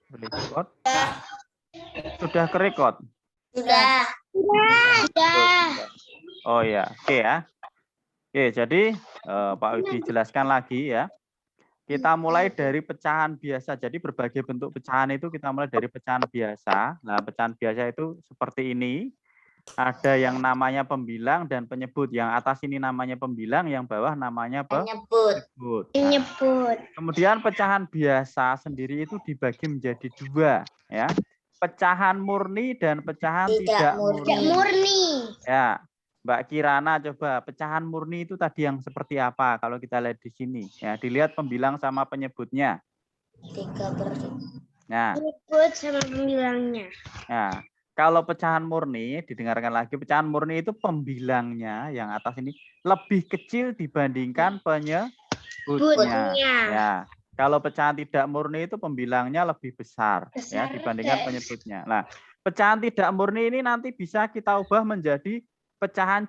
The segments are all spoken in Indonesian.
Boleh record? Sudah ke record? Sudah. Oh ya, oke ya. Oke, jadi Pak Widi jelaskan lagi ya. Kita mulai dari pecahan biasa. Jadi berbagai bentuk pecahan itu kita mulai dari pecahan biasa. Nah, pecahan biasa itu seperti ini. Ada yang namanya pembilang dan penyebut. Yang atas ini namanya pembilang, yang bawah namanya Penyebut. penyebut. Nah, kemudian pecahan biasa sendiri itu dibagi menjadi dua, ya. Pecahan murni dan pecahan tidak murni. Ya, Mbak Kirana coba pecahan murni itu tadi yang seperti apa? Kalau kita lihat di sini, ya dilihat pembilang sama penyebutnya. 3/3. Nah, Penyebut sama pembilangnya. nah, kalau pecahan murni, didengarkan lagi, pecahan murni itu pembilangnya yang atas ini lebih kecil dibandingkan penyebutnya. Ya, kalau pecahan tidak murni itu pembilangnya lebih besar ya dibandingkan penyebutnya. Nah, pecahan tidak murni ini nanti bisa kita ubah menjadi pecahan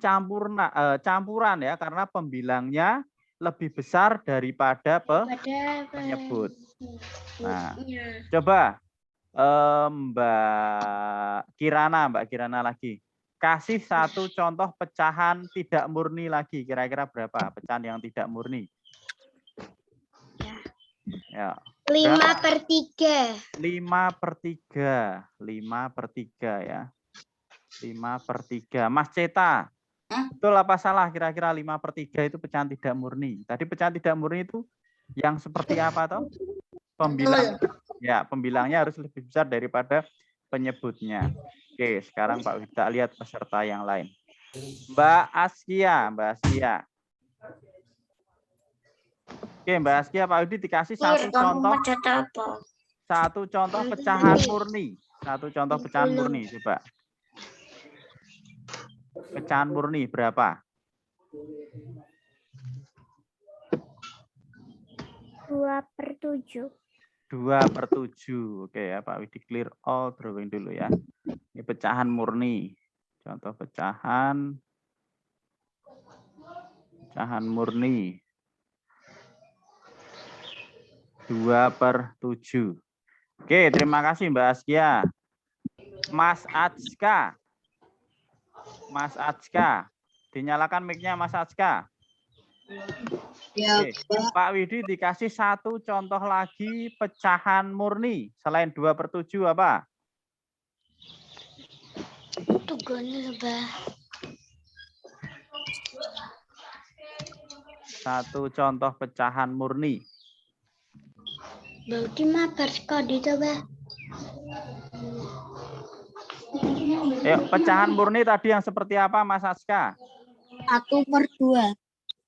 campuran ya karena pembilangnya lebih besar daripada penyebut. Nah, coba Mbak Kirana lagi. Kasih satu contoh pecahan tidak murni lagi. Kira-kira berapa pecahan yang tidak murni? Ya. 5/3. 5/3. 5/3 ya. 5/3. Mas Ceta. Betul apa salah kira-kira 5/3 itu pecahan tidak murni? Tadi pecahan tidak murni itu yang seperti apa toh? Pembilang. Ya, pembilangnya harus lebih besar daripada penyebutnya. Oke, sekarang Pak kita lihat peserta yang lain. Mbak Askia. Oke, Mbak Askia, Pak Widi dikasih satu contoh pecahan murni. Satu contoh pecahan murni, coba. Pecahan murni berapa? 2/7. 2/7. Oke ya, Pak Widi clear all drawing dulu ya. Ini pecahan murni. Contoh pecahan murni. 2/7. Oke, terima kasih Mbak Askia. Mas Atska. Dinyalakan mic-nya Mas Atska. Oke. Pak Widi dikasih satu contoh lagi pecahan murni. Selain 2/7 apa? Satu contoh pecahan murni. Pecahan murni tadi yang seperti apa Mas Aska? 1/2.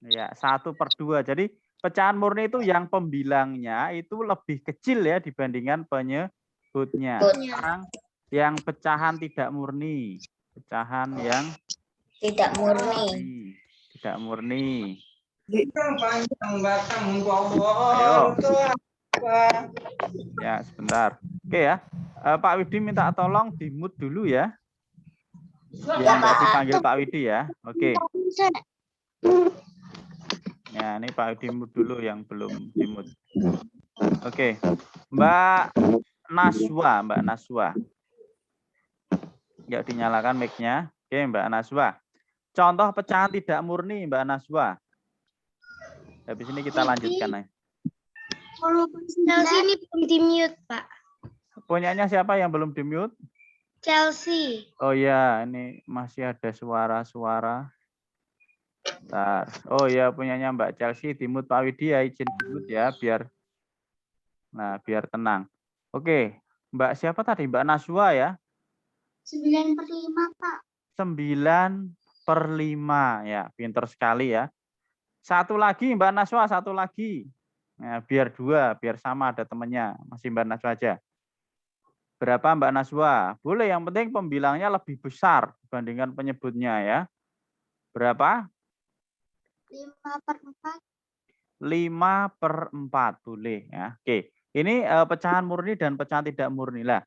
Ya, 1/2. Jadi pecahan murni itu yang pembilangnya itu lebih kecil ya dibandingkan penyebutnya. Sekarang yang pecahan tidak murni. Pecahan yang tidak murni. Tidak murni. Ayo. Ya, sebentar. Oke ya. Pak Widi minta tolong di-mute dulu ya. Biar nggak dipanggil Pak Widi ya. Oke. Ya, ini Pak Widi mute dulu yang belum di-mute. Oke. Mbak Naswa. Nggak dinyalakan mic-nya. Oke, Mbak Naswa. Contoh pecahan tidak murni, Mbak Naswa. Habis ini kita lanjutkan. Chelsea ini belum di-mute, Pak. Punyanya siapa yang belum di-mute? Chelsea. Oh ya, ini masih ada suara-suara. Bentar. Oh ya, punyanya Mbak Chelsea di-mute Pak Widi ya, izin di-mute ya biar tenang. Oke, Mbak siapa tadi? Mbak Naswa ya? 9/5, Pak. 9/5 ya, pinter sekali ya. Satu lagi Mbak Naswa, satu lagi. Nah, biar 2, biar sama ada temennya. Masih Mbak Naswa aja. Berapa Mbak Naswa? Boleh, yang penting pembilangnya lebih besar dibandingkan penyebutnya ya. Berapa? 5/4. 5/4 boleh ya. Oke. Ini pecahan murni dan pecahan tidak murni lah.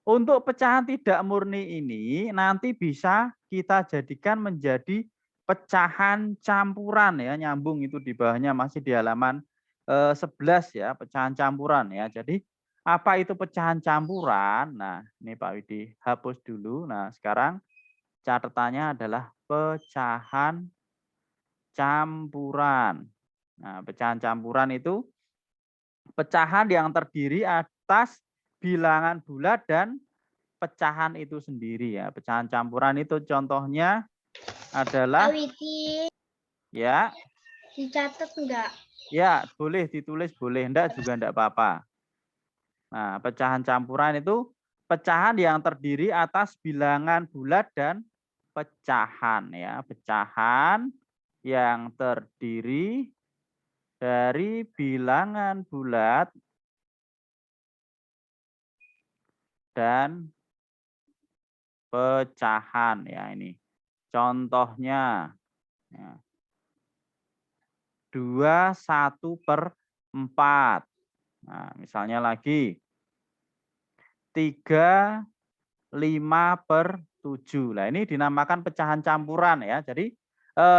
Untuk pecahan tidak murni ini nanti bisa kita jadikan menjadi pecahan campuran ya, nyambung itu di bawahnya masih di halaman 11 ya, pecahan campuran ya. Jadi Apa itu pecahan campuran? Nah, ini Pak Widi hapus dulu. Nah, sekarang catatannya adalah pecahan campuran. Nah, pecahan campuran itu pecahan yang terdiri atas bilangan bulat dan pecahan itu sendiri ya. Pecahan campuran itu contohnya adalah Pak Widi, ya, dicatat enggak? ya boleh ditulis, boleh enggak juga enggak apa-apa. Nah, pecahan campuran itu pecahan yang terdiri atas bilangan bulat dan pecahan ya. Pecahan yang terdiri dari bilangan bulat dan pecahan ya ini. Contohnya ya, 2/1/4. Nah, misalnya lagi 3/5/7. Nah, ini dinamakan pecahan campuran ya. Jadi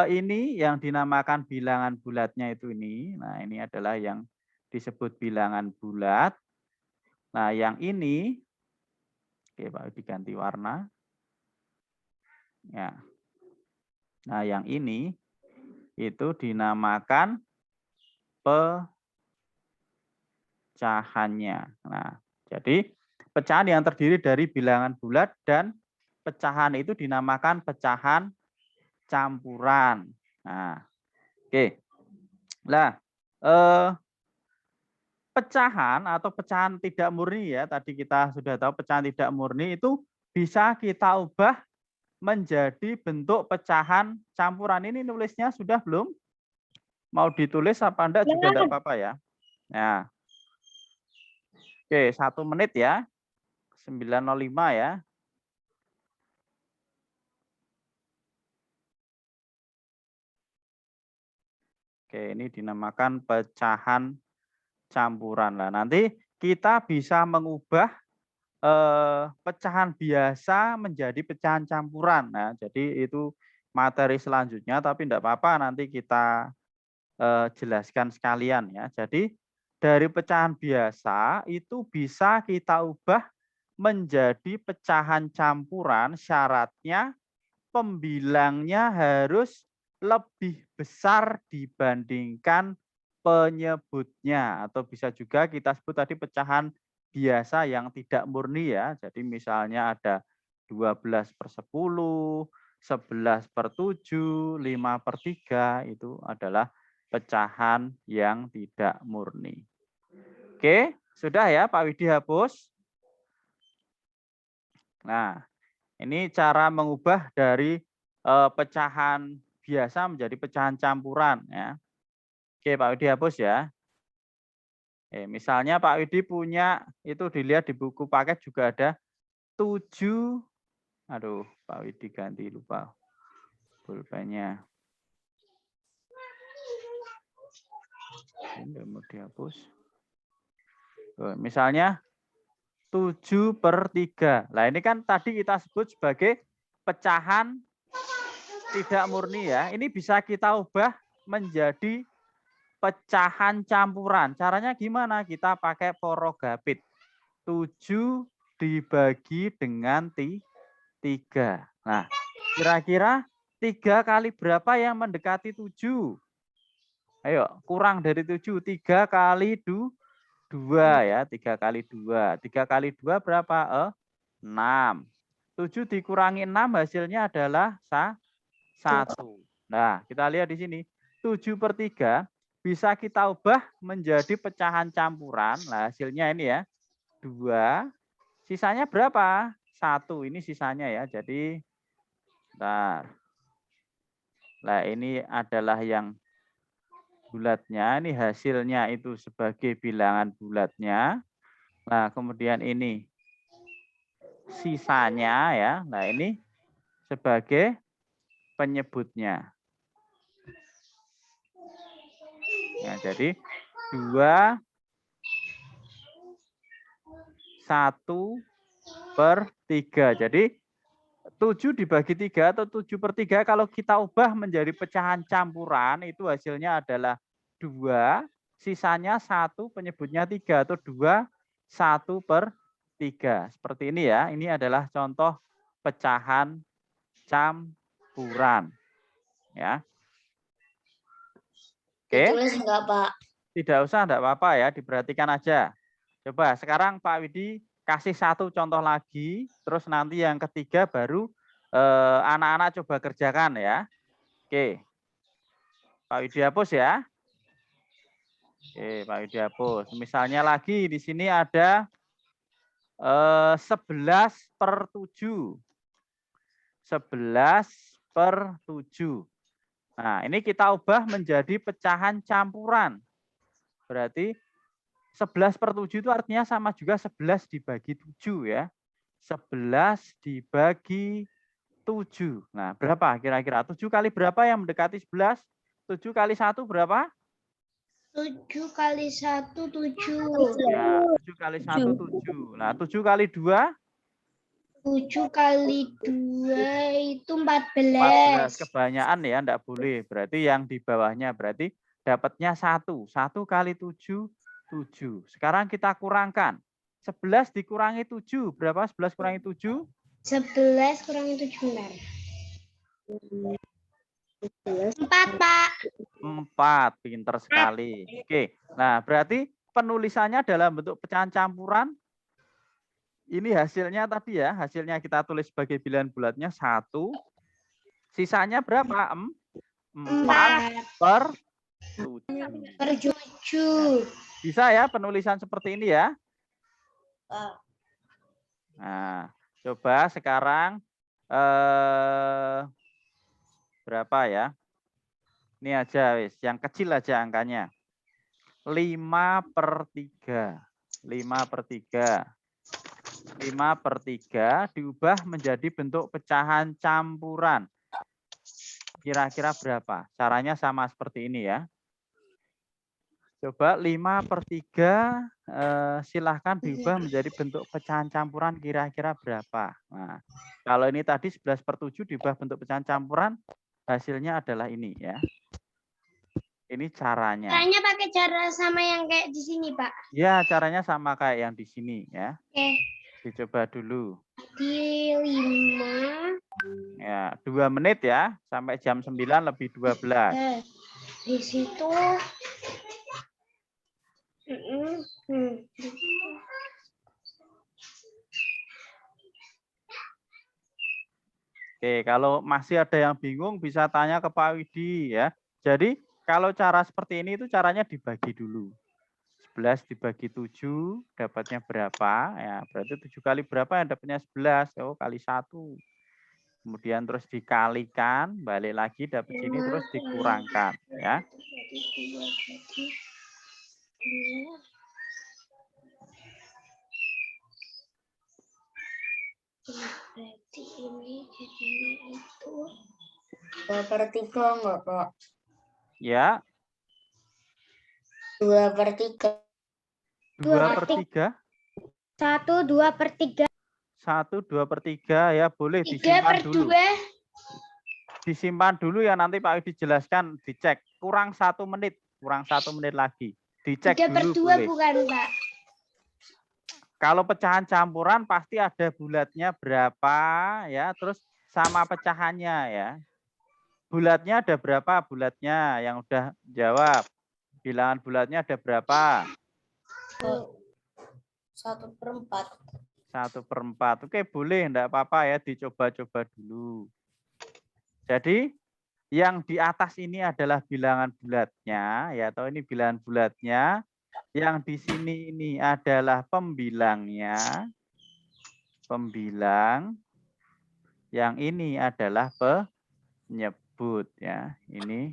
ini yang dinamakan bilangan bulatnya itu ini. Nah, ini adalah yang disebut bilangan bulat. Nah, yang ini oke, Pak diganti warna. Ya. Nah, yang ini itu dinamakan pecahannya. Nah, jadi pecahan yang terdiri dari bilangan bulat dan pecahan itu dinamakan pecahan campuran. Nah, oke. Nah, pecahan atau pecahan tidak murni ya, tadi kita sudah tahu pecahan tidak murni itu bisa kita ubah menjadi bentuk pecahan campuran. Ini nulisnya sudah belum? Mau ditulis apa enggak juga enggak apa-apa ya. Nah, oke, 1 menit ya. 9:05 ya. Oke, ini dinamakan pecahan campuran. Nah, nanti kita bisa mengubah pecahan biasa menjadi pecahan campuran. Nah, jadi itu materi selanjutnya, tapi enggak apa-apa nanti kita jelaskan sekalian ya. Jadi dari pecahan biasa itu bisa kita ubah menjadi pecahan campuran, syaratnya pembilangnya harus lebih besar dibandingkan penyebutnya. Atau bisa juga kita sebut tadi pecahan biasa yang tidak murni ya. Jadi misalnya ada 12/10, 11/7, 5/3 itu adalah pecahan yang tidak murni. Oke, sudah ya Pak Widi hapus. Nah, ini cara mengubah dari pecahan biasa menjadi pecahan campuran ya. Oke, Pak Widi hapus ya. Misalnya Pak Widi punya itu dilihat di buku paket juga ada 7. Aduh, Pak Widi ganti lupa pulpennya. Ini mau dihapus. Misalnya 7/3. Nah, ini kan tadi kita sebut sebagai pecahan tidak murni ya. Ini bisa kita ubah menjadi pecahan campuran. Caranya gimana? Kita pakai porogapit. 7 dibagi dengan 3. Nah, kira-kira 3 kali berapa yang mendekati 7? Ayo, kurang dari 7. 3 kali 2 ya. 3 kali 2. 3 kali 2 berapa? 6. 7 dikurangi 6 hasilnya adalah 1. Nah, kita lihat di sini. 7/3 bisa kita ubah menjadi pecahan campuran. Nah, hasilnya ini ya. 2. Sisanya berapa? 1. Ini sisanya ya. Jadi, bentar. Nah, ini adalah yang bulatnya. Ini hasilnya itu sebagai bilangan bulatnya. Nah, kemudian ini sisanya ya. Nah, ini sebagai penyebutnya. Ya, jadi 2/1/3. Jadi 7 dibagi 3 atau 7/3 kalau kita ubah menjadi pecahan campuran itu hasilnya adalah 2, sisanya 1, penyebutnya 3 atau 2 1/3. Seperti ini ya. Ini adalah contoh pecahan campuran. Ya. Oke. Ditulis enggak, Pak? Tidak usah, enggak apa-apa ya. Diperhatikan aja. Coba sekarang Pak Widi kasih satu contoh lagi. Terus nanti yang ketiga baru anak-anak coba kerjakan ya. Oke. Pak Widi hapus ya. Oke, Pak Widi hapus. Misalnya lagi di sini ada 11/7. 11/7. Nah, ini kita ubah menjadi pecahan campuran. Berarti 11/7 itu artinya sama juga 11 dibagi 7 ya. 11 dibagi 7. Nah, berapa kira-kira? 7 kali berapa yang mendekati 11? 7 kali 1 berapa? 7 kali 1, 7. Ya, 7 kali 1, 7. Nah, 7 kali 2? 7 kali 2 itu 14. 14. Kebanyakan ya, enggak boleh. Berarti yang di bawahnya. Berarti dapatnya 1. 1 kali 7, 7. Sekarang kita kurangkan. 11 dikurangi 7. Berapa 11 kurangi 7? 11 kurangi 7 benar. 4, Pak. 4. Pinter sekali. Oke. Nah, berarti penulisannya dalam bentuk pecahan campuran. Ini hasilnya tadi ya. Hasilnya kita tulis sebagai bilangan bulatnya 1. Sisanya berapa? 4/7. Bisa ya penulisan seperti ini ya. Nah, coba sekarang berapa ya? Ini aja wis, yang kecil aja angkanya. 5/3. 5/3. 5/3 diubah menjadi bentuk pecahan campuran. Kira-kira berapa? Caranya sama seperti ini ya. Coba 5/3 silahkan diubah menjadi bentuk pecahan campuran kira-kira berapa. Nah, kalau ini tadi 11/7 diubah bentuk pecahan campuran, hasilnya adalah ini ya. Ini caranya. Caranya pakai cara sama yang kayak di sini, Pak. Ya, caranya sama kayak yang di sini ya. Oke. Dicoba dulu. Di 5. Ya, 2 menit ya, sampai jam 9:12. Di situ. Oke, kalau masih ada yang bingung bisa tanya ke Pak Widi ya. Jadi kalau cara seperti ini itu caranya dibagi dulu. 11 dibagi 7 dapatnya berapa? Ya, berarti 7 kali berapa yang dapatnya 11? Oh, kali 1. Kemudian terus dikalikan, balik lagi dapat sini terus dikurangkan ya. Berarti ini jadinya itu 2/3 enggak, Pak? Ya. 2/3. 2/3. 1, 2/3. 1, 2/3 ya boleh disimpan dulu. 3/2. Disimpan dulu ya nanti Pak Widi jelaskan, dicek. Kurang 1 menit, kurang 1 menit lagi. Dicek dulu 3/2 boleh. bukan, Pak. Kalau pecahan campuran pasti ada bulatnya berapa ya, terus sama pecahannya ya. Bulatnya ada berapa bulatnya yang udah jawab? Bilangan bulatnya ada berapa? 1/4. 1/4. Oke, boleh, enggak apa-apa ya, dicoba-coba dulu. Jadi yang di atas ini adalah bilangan bulatnya, ya, atau ini bilangan bulatnya. Yang di sini ini adalah pembilangnya, pembilang. Yang ini adalah penyebut, ya. Ini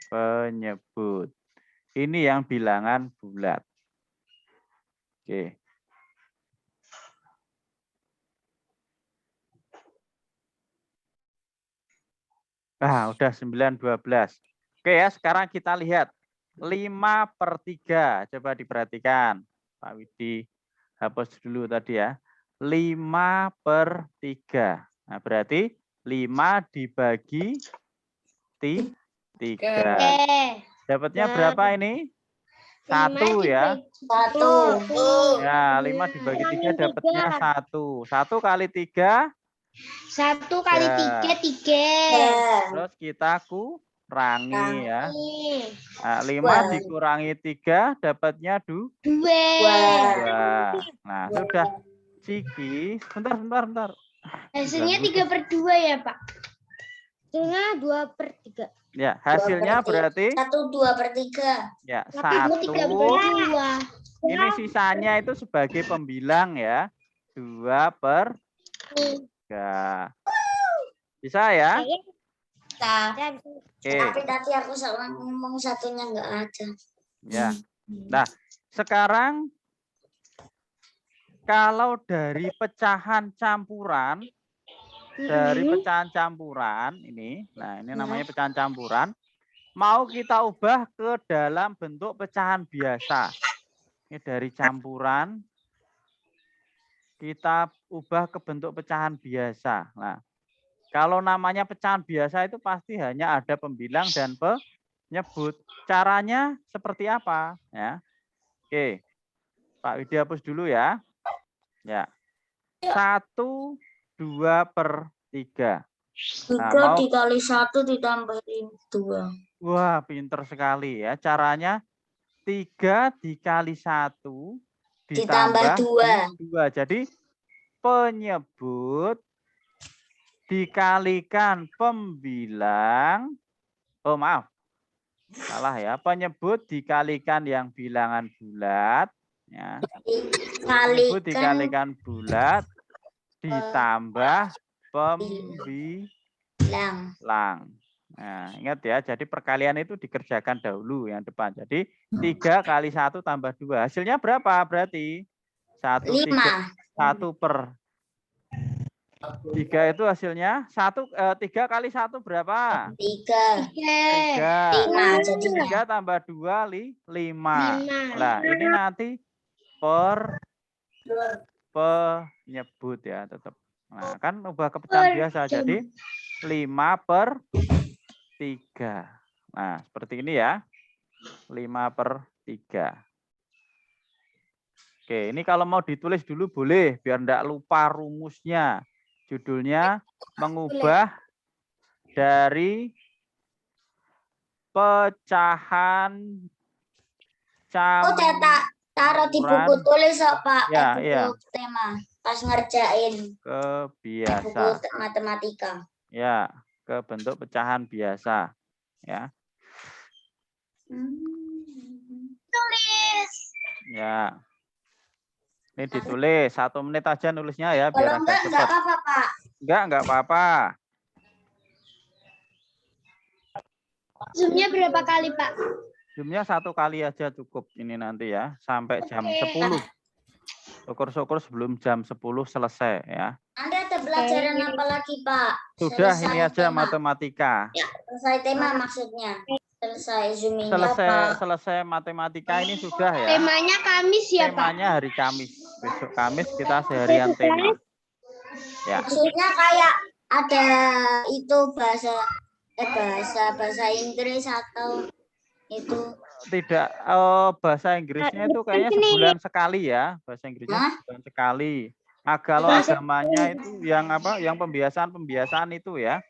penyebut. Ini yang bilangan bulat. Oke. Udah 9:12. Oke ya, sekarang kita lihat 5/3. Coba diperhatikan. Pak Widi hapus dulu tadi ya. 5/3. Nah, berarti 5 dibagi 3. Dapatnya berapa ini? 1 ya. 1. Ya, 5 dibagi 3 dapatnya 1. 1 kali 3. 1 kali 3, 3. Terus kita kurangi ya. Nih, Nah, 5 dikurangi 3 dapatnya 2. 2. Nah, sudah. Ciki, bentar. Hasilnya Ganggu. 3/2 ya, Pak? Hasilnya 2/3. Ya, hasilnya berarti 1/2/3. ya Tapi 1. 3/2. Ini sisanya itu sebagai pembilang ya. 2/3. Bisa ya? Oke. Tapi tadi aku salah ngomong satunya nggak ada. Ya. Nah, sekarang kalau dari pecahan campuran, ini, nah ini namanya pecahan campuran, mau kita ubah ke dalam bentuk pecahan biasa. Ini dari campuran, kita ubah ke bentuk pecahan biasa. Nah, kalau namanya pecahan biasa itu pasti hanya ada pembilang dan penyebut. Caranya seperti apa? Ya. Oke, Pak Widi hapus dulu ya. Ya. 1/2/3. Nah, 3 dikali 1 ditambahin 2. Wah, pinter sekali ya. Caranya 3 dikali 1 ditambah 2. Jadi penyebut dikalikan pembilang. Oh, maaf. Salah ya. Penyebut dikalikan yang bilangan bulat. Ya. Penyebut dikalikan bulat ditambah pembilang. Nah, ingat ya, jadi perkalian itu dikerjakan dahulu yang depan. Jadi 3 kali 1 tambah 2. Hasilnya berapa berarti? 1 per 3 itu hasilnya 3 kali 1 berapa? 3. 3 tambah 2, 5. Nah, ini nanti penyebut ya tetap. Nah, kan ubah ke pecahan biasa. Jadi 5/3. Nah, seperti ini ya. 5/3. Oke, ini kalau mau ditulis dulu boleh, biar enggak lupa rumusnya. Judulnya mengubah dari pecahan campuran. Taruh di buku tulis Pak. Ya, buku tema pas ngerjain kebiasa. buku matematika. Ya, ke bentuk pecahan biasa. Ya. Tulis. Ya. Ini ditulis 1 menit aja nulisnya ya, biar Kalau agak cepat. enggak apa-apa, Pak. Enggak apa-apa. Zoom-nya berapa kali, Pak? Zoom-nya 1 kali aja cukup ini nanti ya, sampai jam 10. Syukur-syukur sebelum jam 10 selesai ya. Nanti ada pelajaran apa lagi, Pak? Sudah, selesai ini aja tema. Matematika. Ya, selesai tema maksudnya. Selesai Zoom-nya, selesai matematika ini sudah ya. Temanya Kamis ya, Pak? Temanya hari Kamis. Besok Kamis kita seharian tema. Ya. Maksudnya kayak ada itu bahasa Inggris atau itu tidak, bahasa Inggrisnya itu kayaknya sebulan sekali ya. Bahasa Inggrisnya sebulan sekali. Nah, kalau agamanya itu yang apa? Yang pembiasaan itu ya.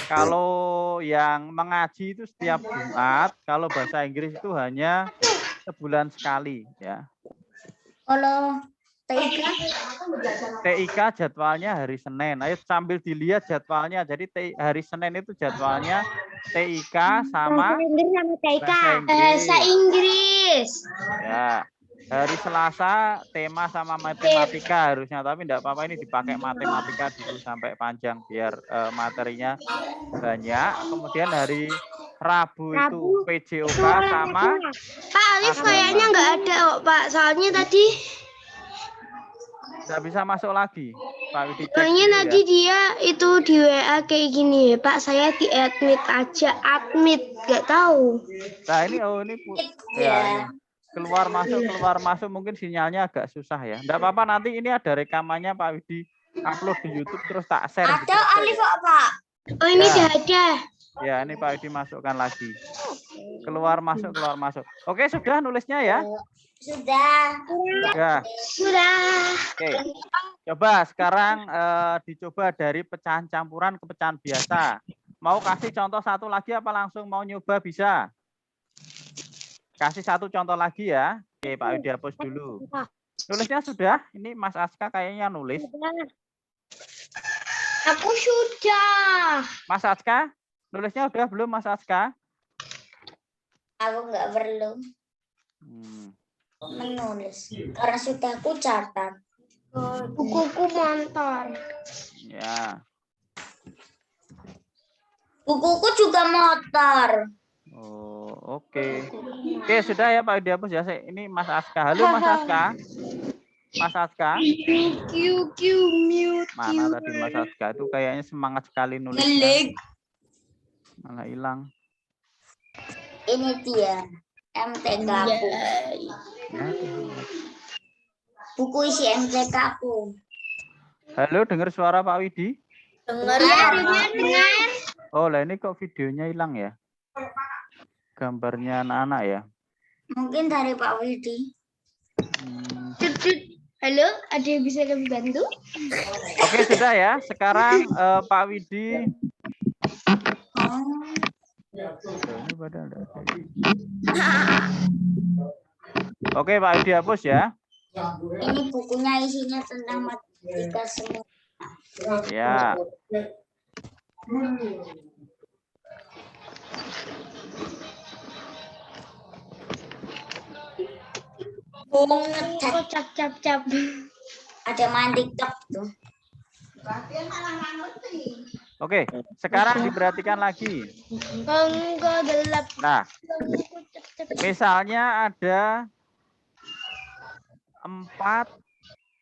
Kalau yang mengaji itu setiap Jumat, kalau bahasa Inggris itu hanya sebulan sekali ya. Kalau TIK jadwalnya hari Senin. Ayo sambil dilihat jadwalnya. Jadi hari Senin itu jadwalnya TIK sama bahasa Inggris. Ya. Hari Selasa tema sama matematika harusnya, tapi enggak apa-apa ini dipakai matematika dulu sampai panjang biar materinya banyak. Kemudian hari Rabu itu PJOK sama Pak Alif kayaknya enggak ada kok, Pak. Soalnya tadi enggak bisa masuk lagi. Pak Widi. Soalnya tadi dia itu di WA kayak gini, Pak, saya di admit aja, enggak tahu. Nah, ini ya. Keluar masuk mungkin sinyalnya agak susah ya. Enggak apa-apa, nanti ini ada rekamannya Pak Widi upload di YouTube terus tak share. Ada Alif Pak. Oh, ini sudah ada. Ya, ini Pak Yudi masukkan lagi. Keluar masuk, keluar masuk. Oke, sudah nulisnya ya? Sudah. Ya. Sudah. Oke. Coba sekarang dicoba dari pecahan campuran ke pecahan biasa. Mau kasih contoh satu lagi apa langsung mau nyoba bisa? Kasih satu contoh lagi ya. Oke, Pak Yudi hapus dulu. Nulisnya sudah? Ini Mas Aska kayaknya nulis. Aku sudah. Mas Aska, nulisnya udah belum Mas Aska? Aku nggak perlu menulis karena sudah aku catat. Bukuku motor. Ya. Bukuku juga motor. Oh, oke. Oke, sudah ya Pak Yudi hapus ya. Ini Mas Aska. Halo Mas Aska. Mas Aska. Mute. Mana tadi Mas Aska itu kayaknya semangat sekali nulisnya. Malah hilang. Ini dia MTK aku. Buku isi MTK aku. Halo, dengar suara Pak Widi? Dengar Dengar. Oh, lah ini kok videonya hilang ya? Gambarnya anak-anak ya? Mungkin dari Pak Widi. Halo, ada yang bisa kami bantu? Oke, sudah ya. Sekarang Pak Widi. Oke, Pak Widi hapus ya. Ini bukunya isinya tentang matematika semua. Ya. Cap. Ada main TikTok tuh. Oke, sekarang diperhatikan lagi. Nah, misalnya ada 4,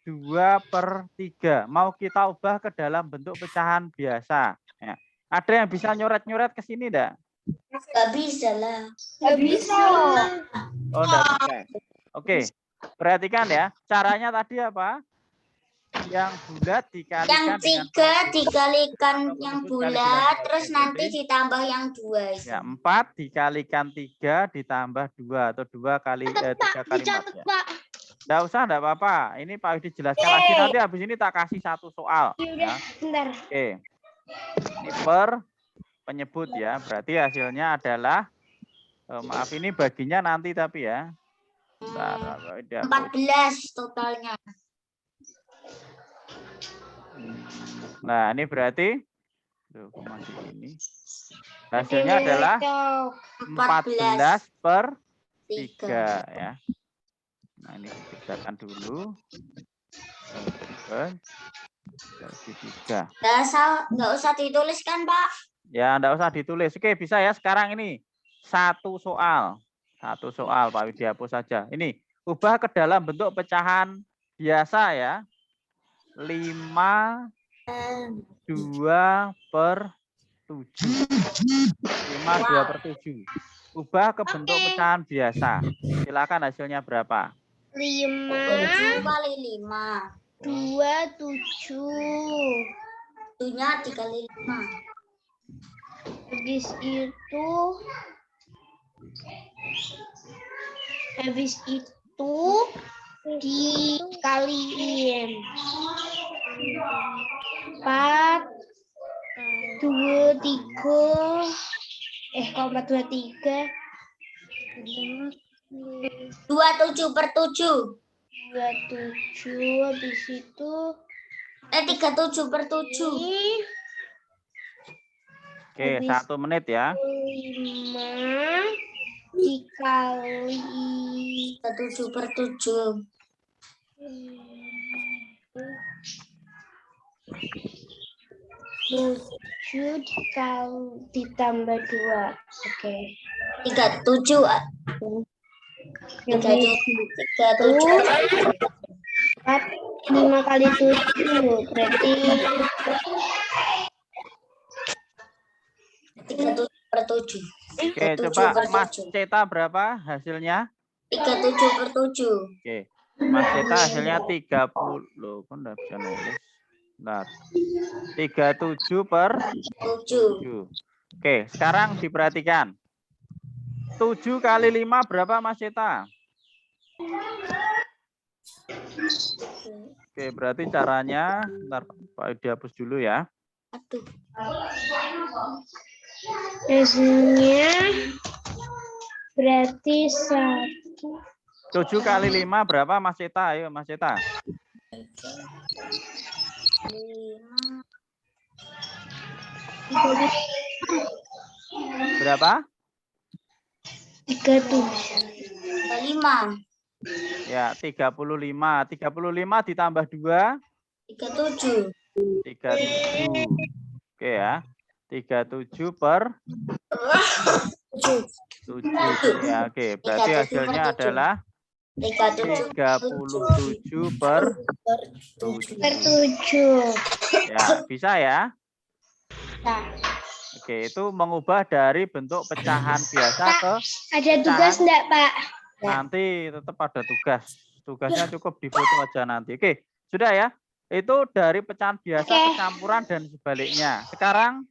2/3. Mau kita ubah ke dalam bentuk pecahan biasa. Ya. Ada yang bisa nyoret-nyoret ke sini enggak? Gak bisa lah. Gak bisa. Oh, enggak bisa. Oke, perhatikan ya. Caranya tadi apa? Yang bulat dikalikan Yang dengan 3 dikalikan yang kali bulat, dengan terus Jadi, nanti ditambah yang 2. ya, 4 dikalikan 3 ditambah 2 atau 2 kali 3 kali 4 ya. Enggak usah, enggak apa-apa. Ini Pak Yudi jelaskan lagi nanti habis ini tak kasih satu soal. Ya. Bentar. Oke. Ini per penyebut ya. Berarti hasilnya adalah maaf ini baginya nanti tapi ya. Bentar, 14 totalnya. Nah, ini berarti masih ini. Hasilnya adalah 14/3 ya. Nah, ini dikerjakan dulu. Bagi 3. Nggak usah ditulis kan, Pak? Ya, enggak usah ditulis. Oke, bisa ya sekarang ini. Satu soal Pak Widi hapus saja. Ini ubah ke dalam bentuk pecahan biasa ya. 5/2/7. 5/2/7. Ubah ke bentuk pecahan biasa. Silakan hasilnya berapa? 7 kali 5. 27. 7-nya dikali 5. Habis itu dikaliin 4 2 3 kok 4 2 3 27/7. 27 habis itu 37/7. Oke, 1 menit ya. 5 dikali 37/7. 7 dikali ditambah 2. Oke. 37. 5 kali 7 berarti 37/7. Oke, coba Mas Ceta berapa hasilnya? 37/7. Oke. Mas Ceta hasilnya 30. Loh, kok enggak bisa nulis. Bentar. 37/7. Oke, sekarang diperhatikan. 7 kali 5 berapa Mas Ceta? Oke, berarti caranya, bentar Pak dihapus dulu ya. Aduh. Hasilnya berarti 1. 7 kali 5 berapa Mas Ceta? Ayo Mas Ceta. 5. Berapa? 5. Ya, 35. 35 ditambah 2. 37. 37. Oke ya. 37 per 7. Ya, oke. Berarti 37 hasilnya per 7. adalah 37 per 7. Per 7. Ya, bisa ya? Nah, Oke, itu mengubah dari bentuk pecahan biasa ke ada tugas enggak, Pak? nanti tetap ada tugas. Tugasnya cukup difoto aja nanti. Oke, sudah ya. Itu dari pecahan biasa ke campuran dan sebaliknya. Sekarang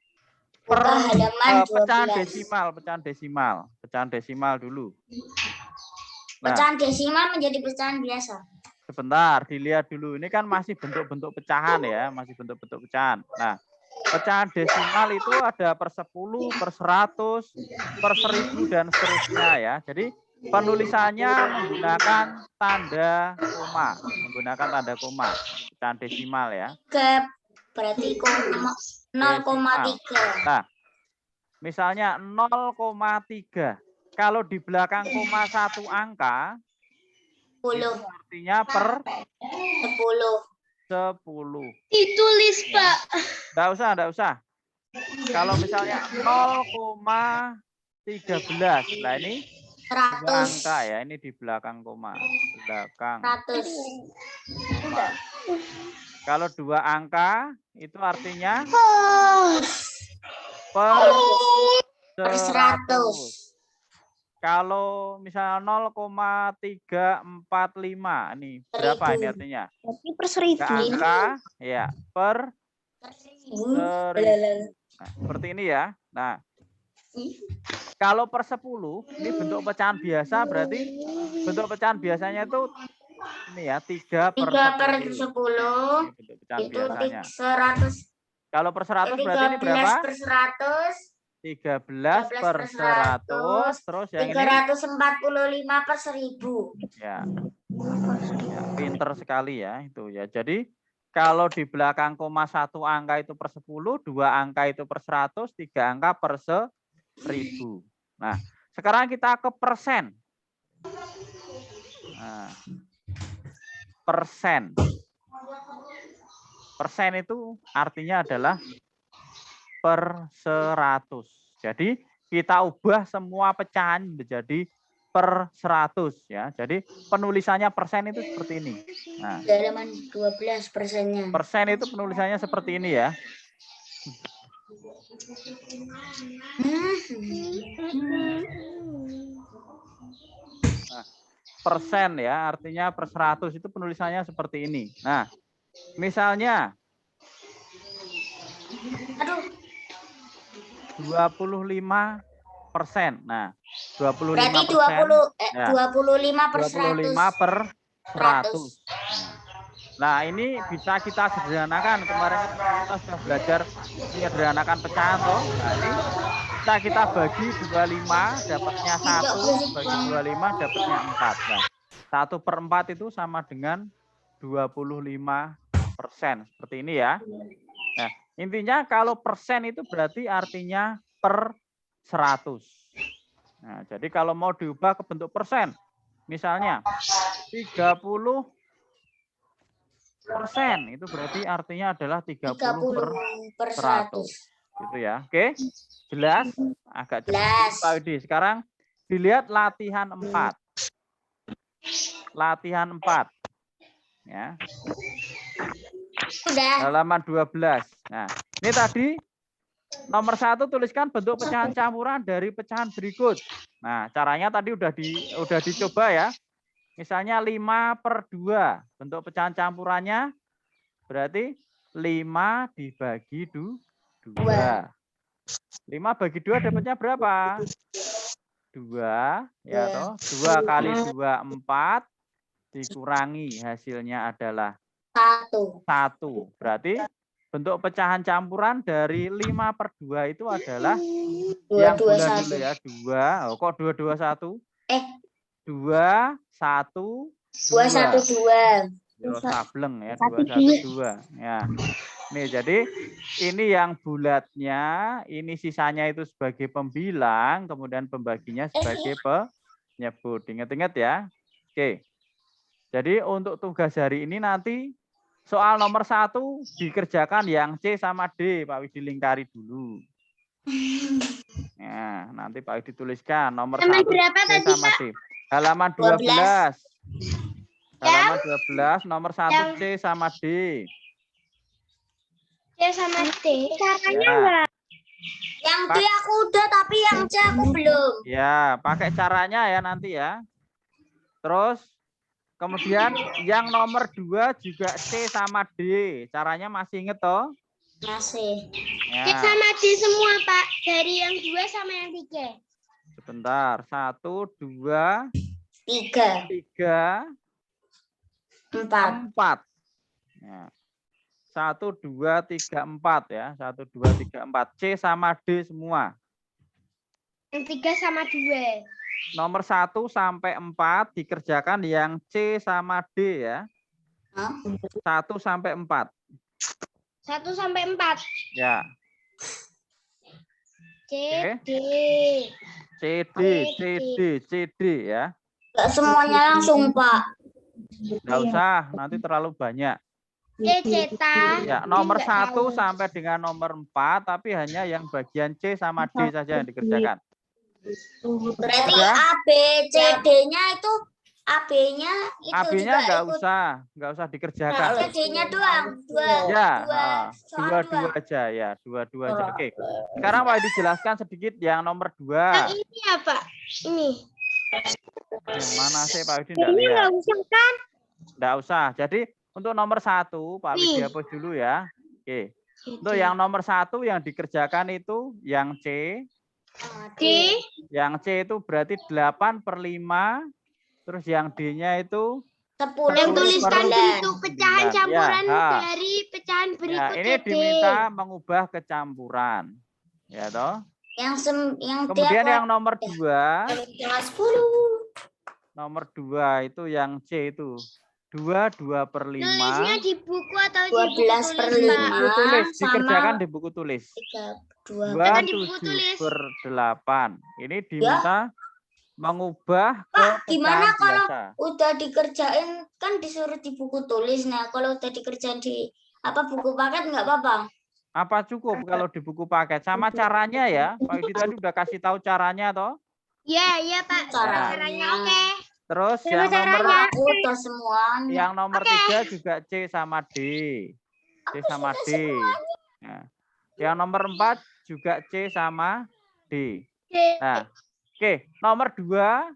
per halaman pecahan 12. pecahan desimal dulu. Nah, Pecahan desimal menjadi pecahan biasa. sebentar, dilihat dulu. Ini kan masih bentuk-bentuk pecahan ya, masih bentuk-bentuk pecahan. Nah, pecahan desimal itu ada per 10, per 100, per 1000 dan seterusnya ya. Jadi penulisannya menggunakan tanda koma, pecahan desimal ya. Berarti 0,3. Nah, misalnya 0,3. Kalau di belakang koma 1 angka, 10. itu artinya per 10. 10. Ditulis, Pak. Enggak usah. Kalau misalnya 0,13. Nah, ini 100. 2 angka ya, ini di belakang koma. Belakang 100. koma. Kalau 2 angka, itu artinya per 100. Kalau misalnya 0,345, ini berapa ini artinya? Berarti per 1000. 3 angka, ya, per 1000. Nah, seperti ini ya. Nah, kalau per 10, ini bentuk pecahan biasa, berarti bentuk pecahan biasanya itu ini ya, 3 per 10. 10. Ini bentuk pecahan Itu biasanya. 100. Kalau per 100 berarti ini 13 berapa? per 100. 13 per 100, terus yang ini 345 per 1000. ya, pinter sekali ya itu ya. Jadi kalau di belakang koma 1 angka itu per 10, 2 angka itu per 100, 3 angka per 1000. Nah, sekarang kita ke persen. Nah, persen. Persen itu artinya adalah per 100. Jadi kita ubah semua pecahan menjadi per 100 ya. Jadi penulisannya persen itu seperti ini. Nah, Halaman 12 persennya. persen itu penulisannya seperti ini ya. Nah, persen ya, artinya per 100 itu penulisannya seperti ini. Nah, misalnya 25%. Nah, 25%. Berarti 25 per 25 per 100. Nah, ini bisa kita sederhanakan. Kemarin kita sudah belajar menyederhanakan pecahan toh. Nah, ini bisa kita bagi 25, dapatnya 1, bagi 25 dapatnya 4. Nah, 1 per 4 itu sama dengan 25%. Seperti ini ya. Nah, intinya kalau persen itu berarti artinya per 100. Nah, jadi kalau mau diubah ke bentuk persen, misalnya 30%, itu berarti artinya adalah 30 per 100. Gitu ya. Oke, jelas? Agak cepat Pak Udi. Sekarang dilihat latihan 4. Latihan 4. Ya. Sudah. Halaman 12. Nah, ini tadi nomor 1 tuliskan bentuk pecahan campuran dari pecahan berikut. Nah, caranya tadi udah dicoba ya. Misalnya 5 per 2. Bentuk pecahan campurannya berarti 5 dibagi 2. 5 bagi 2 dapatnya berapa? 2, ya toh. 2 kali 2, 4. Dikurangi hasilnya adalah 1. Berarti bentuk pecahan campuran dari 5/2 itu adalah yang bulan dulu ya. 2. Oh, kok 2, 2, 1? 2, 1, 2. 2, 1, 2. Sableng ya, 2, 1, 2. Ya. Nih, jadi ini yang bulatnya, ini sisanya itu sebagai pembilang, kemudian pembaginya sebagai penyebut. Ingat-ingat ya. Oke. Jadi untuk tugas hari ini nanti soal nomor 1 dikerjakan yang C sama D, Pak Widi lingkari dulu. Ya, nanti Pak Widi tuliskan nomor 1 C sama D. Halaman 12. Halaman 12, nomor 1 C sama D. C sama D. Caranya Ya. enggak? Yang D aku udah, tapi yang C aku belum. Ya, pakai caranya ya nanti ya. Terus kemudian yang nomor 2 juga C sama D. Caranya masih inget toh? Masih. C Ya. sama D semua, Pak. Dari yang 2 sama yang 3. Sebentar. 1, 2, 3, 3, 4. 4. Ya. 1, 2, 3, 4 ya. 1, 2, 3, 4. C sama D semua. Yang 3 sama 2. Nomor 1 sampai 4 dikerjakan yang C sama D ya. 1 sampai 4. 1 sampai 4. Ya. C, D. CD, CD, CD ya. Enggak semuanya langsung, Pak. Nggak usah, nanti terlalu banyak. C, ceta. Ya, nomor 1 sampai dengan nomor 4, tapi hanya yang bagian C sama D saja yang dikerjakan. Berarti Sudah? A, B, C, D-nya itu AB-nya itu AB-nya juga nggak usah dikerjakan. CD-nya doang. Ya, Soal dua aja ya, dua aja. Oke. Sekarang Pak dijelaskan sedikit yang nomor 2. Yang ini ya, Pak? Ini. Yang mana sih Pak Widi enggak Ini lihat? nggak usah kan? Enggak usah. Jadi untuk nomor 1 Pak Widi hapus dulu ya. Oke. Untuk yang nomor 1 yang dikerjakan itu yang C. D. Yang C itu berarti 8/5. Terus yang D-nya itu 10 Yang per tuliskan 9. bentuk pecahan 9. campuran Ya, dari pecahan Ya, berikutnya ini D. diminta mengubah kecampuran. Ya toh. Yang Kemudian yang nomor 2. yang 10. Nomor 2 itu yang C itu 2/5. Nulisnya di buku atau di 12 buku per tulis, Pak? Buku tulis sama dikerjakan di buku tulis. 2. Jangan di buku tulis. 27/8. Ini diminta mengubah ke Pak, gimana pecahan kalau biasa. udah dikerjain kan disuruh di buku tulis. Nah, kalau udah dikerjain di buku paket nggak apa-apa. Apa cukup kalau di buku paket? Sama caranya ya. Pak Yudi tadi udah kasih tahu caranya toh. Iya, Pak. Caranya oke. Terus Sama yang nomor caranya. Aku udah semuanya. yang nomor 3 juga C sama D. C sama D. Nah, yang nomor 4 juga C sama D. Nah, oke, nomor 2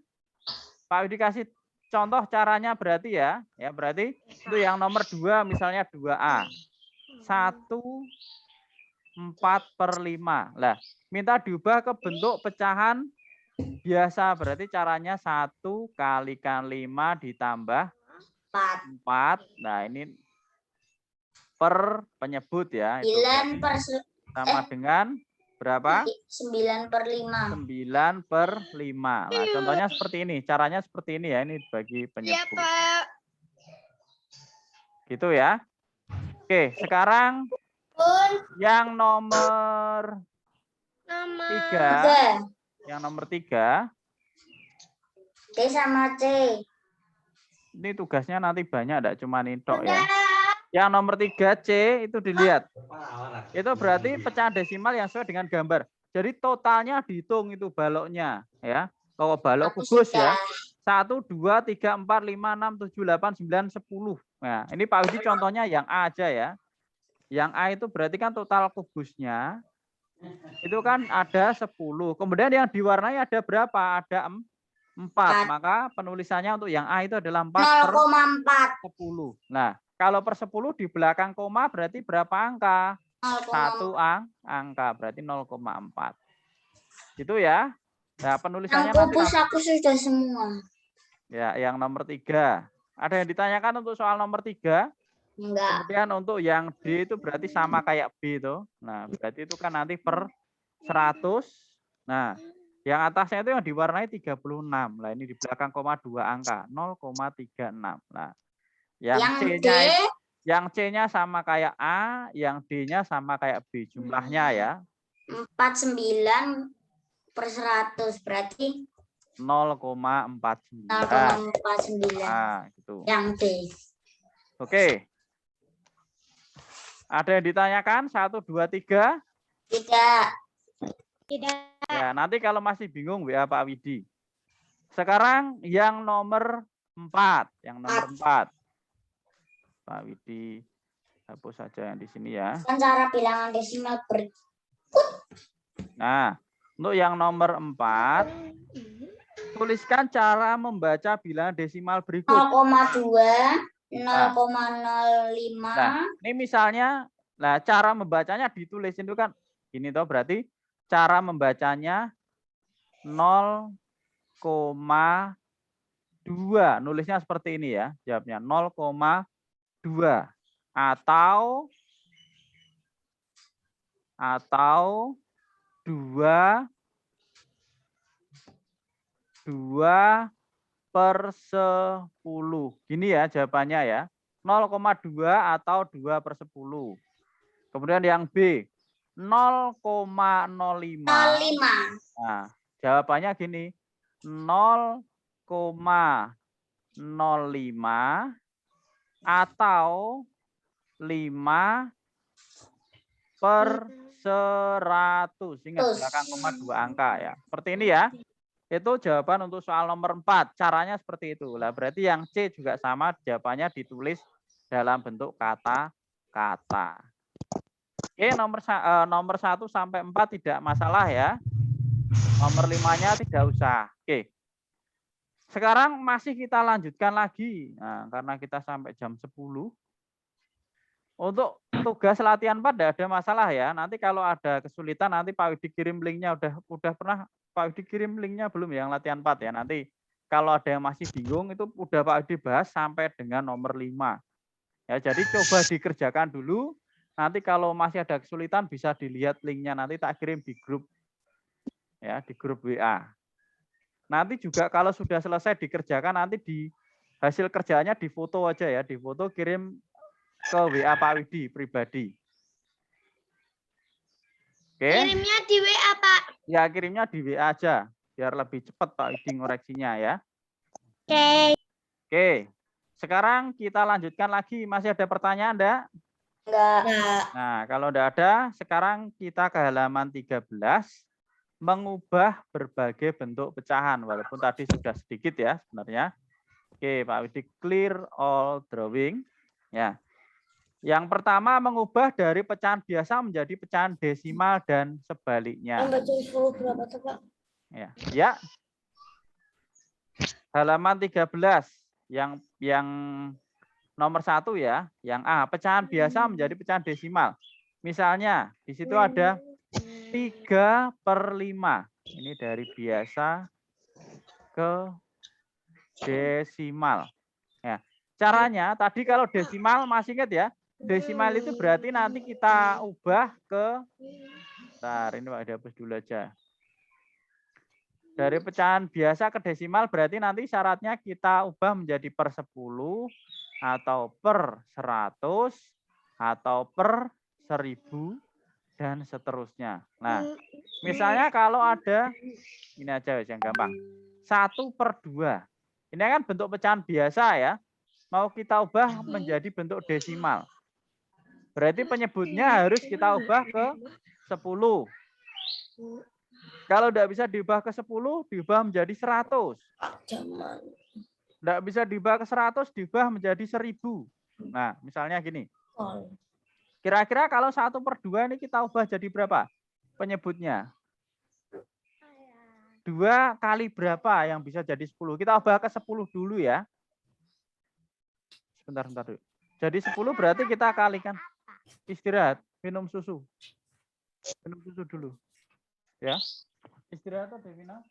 Pak Widi kasih contoh caranya berarti ya. Ya, berarti itu yang nomor 2 misalnya 2A. 1/4/5. Lah, minta diubah ke bentuk pecahan biasa. Berarti caranya 1 kalikan 5 ditambah 4. Nah, ini per penyebut ya. 9 per Sama dengan berapa? 9/5. 9/5. Nah, contohnya seperti ini. Caranya seperti ini ya. Ini bagi Iya, penyebut. Pak. Gitu ya. Oke, sekarang yang nomor 3. Yang nomor 3. D sama C. Ini tugasnya nanti banyak, enggak cuma nitok ya. Yang nomor 3 C itu dilihat. Itu berarti pecahan desimal yang sesuai dengan gambar. Jadi totalnya dihitung itu baloknya ya. Kalau balok kubus ya. 1, 2, 3, 4, 5, 6, 7, 8, 9, 10. Nah, ini Pak Widi contohnya yang A aja ya. Yang A itu berarti kan total kubusnya itu kan ada 10. Kemudian yang diwarnai ada berapa? Ada 4. Maka penulisannya untuk yang A itu adalah 4/10. 0,4. Nah, kalau per 10 di belakang koma berarti berapa angka? satu angka, berarti 0,4. Itu ya. Nah, penulisannya Yang nanti pupus aku sudah semua. ya, yang nomor 3. Ada yang ditanyakan untuk soal nomor 3? Enggak. Kemudian untuk yang D itu berarti sama kayak B itu. Nah, berarti itu kan nanti per 100. Nah, yang atasnya itu yang diwarnai 36. Nah, ini di belakang koma 2 angka, 0,36. Nah, yang C-nya sama kayak A, yang D-nya sama kayak B. Jumlahnya ya. 49 per 100 berarti 0,49. 0,49. Nah, gitu. Yang D. Oke. Ada yang ditanyakan? 1, 2, 3? Tidak. Ya, nanti kalau masih bingung WA Pak Widi. Sekarang yang nomor 4. Yang nomor 4. Pak Widi, hapus saja yang di sini ya. Kan cara bilangan desimal Nah, untuk yang nomor 4, tuliskan cara membaca bilangan desimal berikut. 0,2, 0,05. Nah, ini misalnya, nah cara membacanya ditulis itu kan ini toh, berarti cara membacanya 0,2. Nulisnya seperti ini ya, jawabnya 0,2 atau 2 per 10. Gini ya jawabannya ya. 0,2 atau 2 per 10. Kemudian yang B, 0,05. Nah, jawabannya gini. 0,05 atau 5 per 100. Ingat belakang koma 2 angka ya. Seperti ini ya. Itu jawaban untuk soal nomor 4. Caranya seperti itu. Lah berarti yang C juga sama, jawabannya ditulis dalam bentuk kata-kata. Oke, nomor 1 sampai 4 tidak masalah ya. Nomor 5-nya tidak usah. Oke. Sekarang masih kita lanjutkan lagi. Nah, karena kita sampai jam 10. Untuk tugas latihan 4 tidak ada masalah ya. Nanti kalau ada kesulitan nanti Pak Widi kirim linknya. Udah pernah Pak Widi kirim linknya belum yang latihan 4 ya. Nanti kalau ada yang masih bingung itu udah Pak Widi bahas sampai dengan nomor 5. Ya, jadi coba dikerjakan dulu. Nanti kalau masih ada kesulitan bisa dilihat linknya. Nanti tak kirim di grup ya, di grup WA. Nanti juga kalau sudah selesai dikerjakan nanti di hasil kerjaannya difoto aja ya, difoto kirim ke WA Pak Widi pribadi. Oke. Kirimnya di WA, Pak. Ya, kirimnya di WA aja biar lebih cepat Pak Widi ngoreksinya ya. Oke. Oke. Sekarang kita lanjutkan lagi. Masih ada pertanyaan enggak? Enggak. Nah, kalau enggak ada, sekarang kita ke halaman 13. Mengubah berbagai bentuk pecahan. Walaupun tadi sudah sedikit ya sebenarnya. Oke, Pak Widi clear all drawing. Ya. Yang pertama mengubah dari pecahan biasa menjadi pecahan desimal dan sebaliknya. Yang baca 10 berapa tuh, Pak? Ya. Ya. Halaman 13 yang nomor 1 ya, yang A, pecahan biasa menjadi pecahan desimal. Misalnya di situ ada 3 per 5. Ini dari biasa ke desimal. Ya. Caranya tadi kalau desimal masih ingat ya, desimal itu berarti nanti kita ubah ke, bentar, ini Pak dihapus dulu aja. Dari pecahan biasa ke desimal berarti nanti syaratnya kita ubah menjadi per 10 atau per 100 atau per 1000 dan seterusnya. Nah, misalnya kalau ada, ini aja yang gampang, 1 per 2. Ini kan bentuk pecahan biasa ya. Mau kita ubah menjadi bentuk desimal. Berarti penyebutnya harus kita ubah ke 10. Kalau tidak bisa diubah ke 10, diubah menjadi 100. Tidak bisa diubah ke 100, diubah menjadi 1000. Nah, misalnya gini. Kira-kira kalau 1 per 2 ini kita ubah jadi berapa penyebutnya? 2 kali berapa yang bisa jadi 10? Kita ubah ke 10 dulu ya. Sebentar dulu. Jadi 10 berarti kita kalikan. Istirahat. minum susu. Minum susu dulu. Ya. Istirahat atau Devina?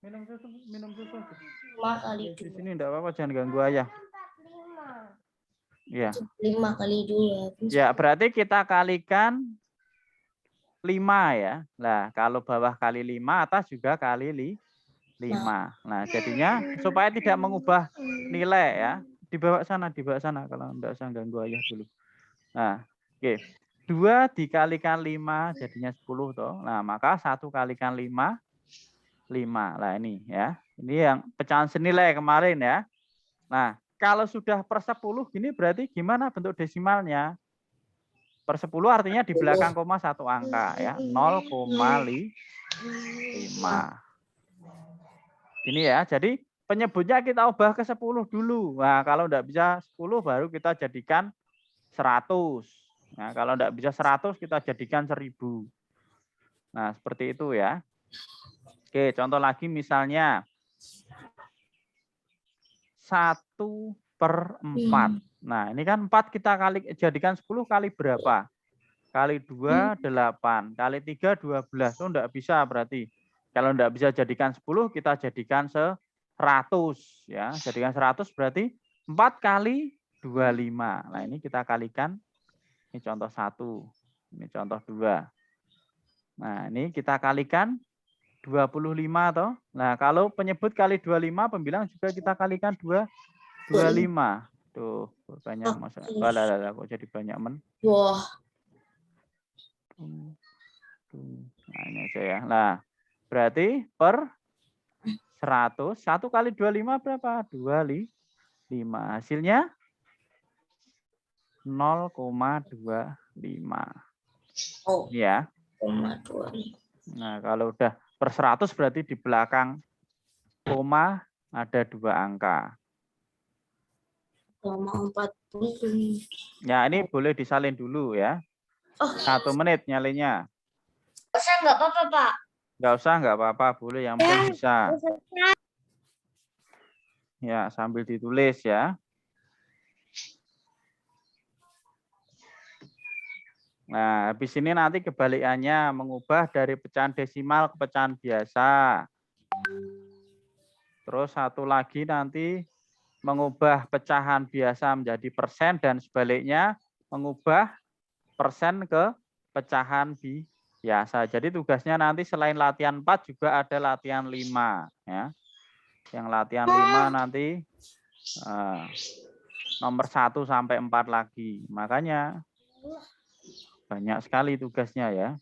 Minum susu, minum susu. 5 kali Di 2. sini enggak apa-apa, jangan ganggu ayah. Ya. 5 kali 2. Ya, berarti kita kalikan 5 ya. Nah, kalau bawah kali 5, atas juga kali 5. Nah, jadinya supaya tidak mengubah nilai ya, dibawa sana kalau enggak usah ganggu ayah dulu. Nah, oke. 2 dikalikan 5 jadinya 10 toh. Nah, maka 1 kalikan 5 5. Nah, ini ya. Ini yang pecahan senilai kemarin ya. Nah, kalau sudah per 10 gini berarti gimana bentuk desimalnya? Per 10 artinya di belakang koma 1 angka ya. 0,5. Ini ya. Jadi penyebutnya kita ubah ke 10 dulu. Nah, kalau enggak bisa 10 baru kita jadikan 100. Nah, kalau enggak bisa 100 kita jadikan 1000. Nah, seperti itu ya. Oke, contoh lagi misalnya 1/4. Nah, ini kan 4 kita jadikan 10 kali berapa? Kali 2, 8. Kali 3, 12. Oh, enggak bisa berarti. Kalau enggak bisa jadikan 10, kita jadikan 100. Ya, jadikan 100 berarti 4 kali 25. Nah, ini kita kalikan. Ini contoh 1. Ini contoh 2. Nah, ini kita kalikan 25 toh. Nah, kalau penyebut kali 25, pembilang juga kita kalikan 25. Tuh, banyak masalah. Kok jadi banyak Wah. Nah, ini aja ya. Nah, berarti per 100, 1 kali 25 berapa? 25. Hasilnya 0,25. Oh. Ya. 0,25. Nah, kalau udah per 100 berarti di belakang koma ada 2 angka. 0,40. Ya, ini boleh disalin dulu ya. 1 menit nyalinya. Saya nggak apa-apa, Pak. Nggak usah, nggak apa-apa. Boleh, yang penting bisa. Ya, sambil ditulis ya. Nah, habis ini nanti kebalikannya mengubah dari pecahan desimal ke pecahan biasa. Terus satu lagi nanti mengubah pecahan biasa menjadi persen dan sebaliknya mengubah persen ke pecahan biasa. Jadi tugasnya nanti selain latihan 4 juga ada latihan 5 ya. Yang latihan 5 nanti nomor 1 sampai 4 lagi. Makanya banyak sekali tugasnya ya.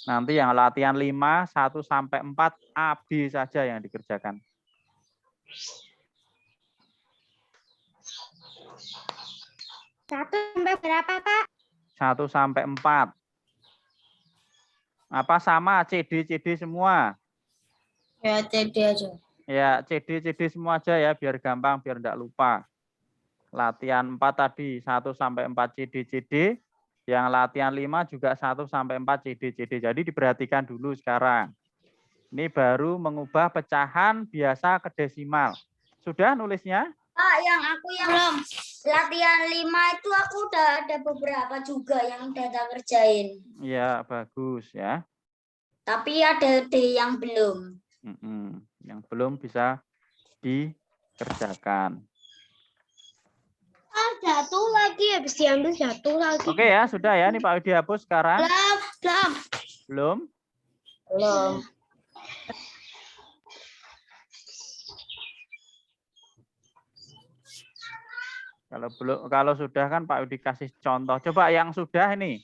Nanti yang latihan 5, 1 sampai 4 AB saja yang dikerjakan. 1 sampai berapa, Pak? 1 sampai 4. Apa sama CD semua? Ya, CD aja. Ya, CD semua aja ya biar gampang, biar enggak lupa. Latihan 4 tadi 1 sampai 4 CD. Yang latihan 5 juga 1 sampai 4 CD. Jadi diperhatikan dulu sekarang. Ini baru mengubah pecahan biasa ke desimal. Sudah nulisnya? Pak, yang belum. Latihan 5 itu aku udah ada beberapa juga yang udah tak kerjain. Ya, bagus ya. Tapi ada yang belum. Yang belum bisa dikerjakan. Jatuh lagi, habis diambil jatuh lagi. Oke ya, sudah ya. Ini Pak Widi hapus sekarang. Belum. Kalau sudah kan Pak Widi kasih contoh. Coba yang sudah ini.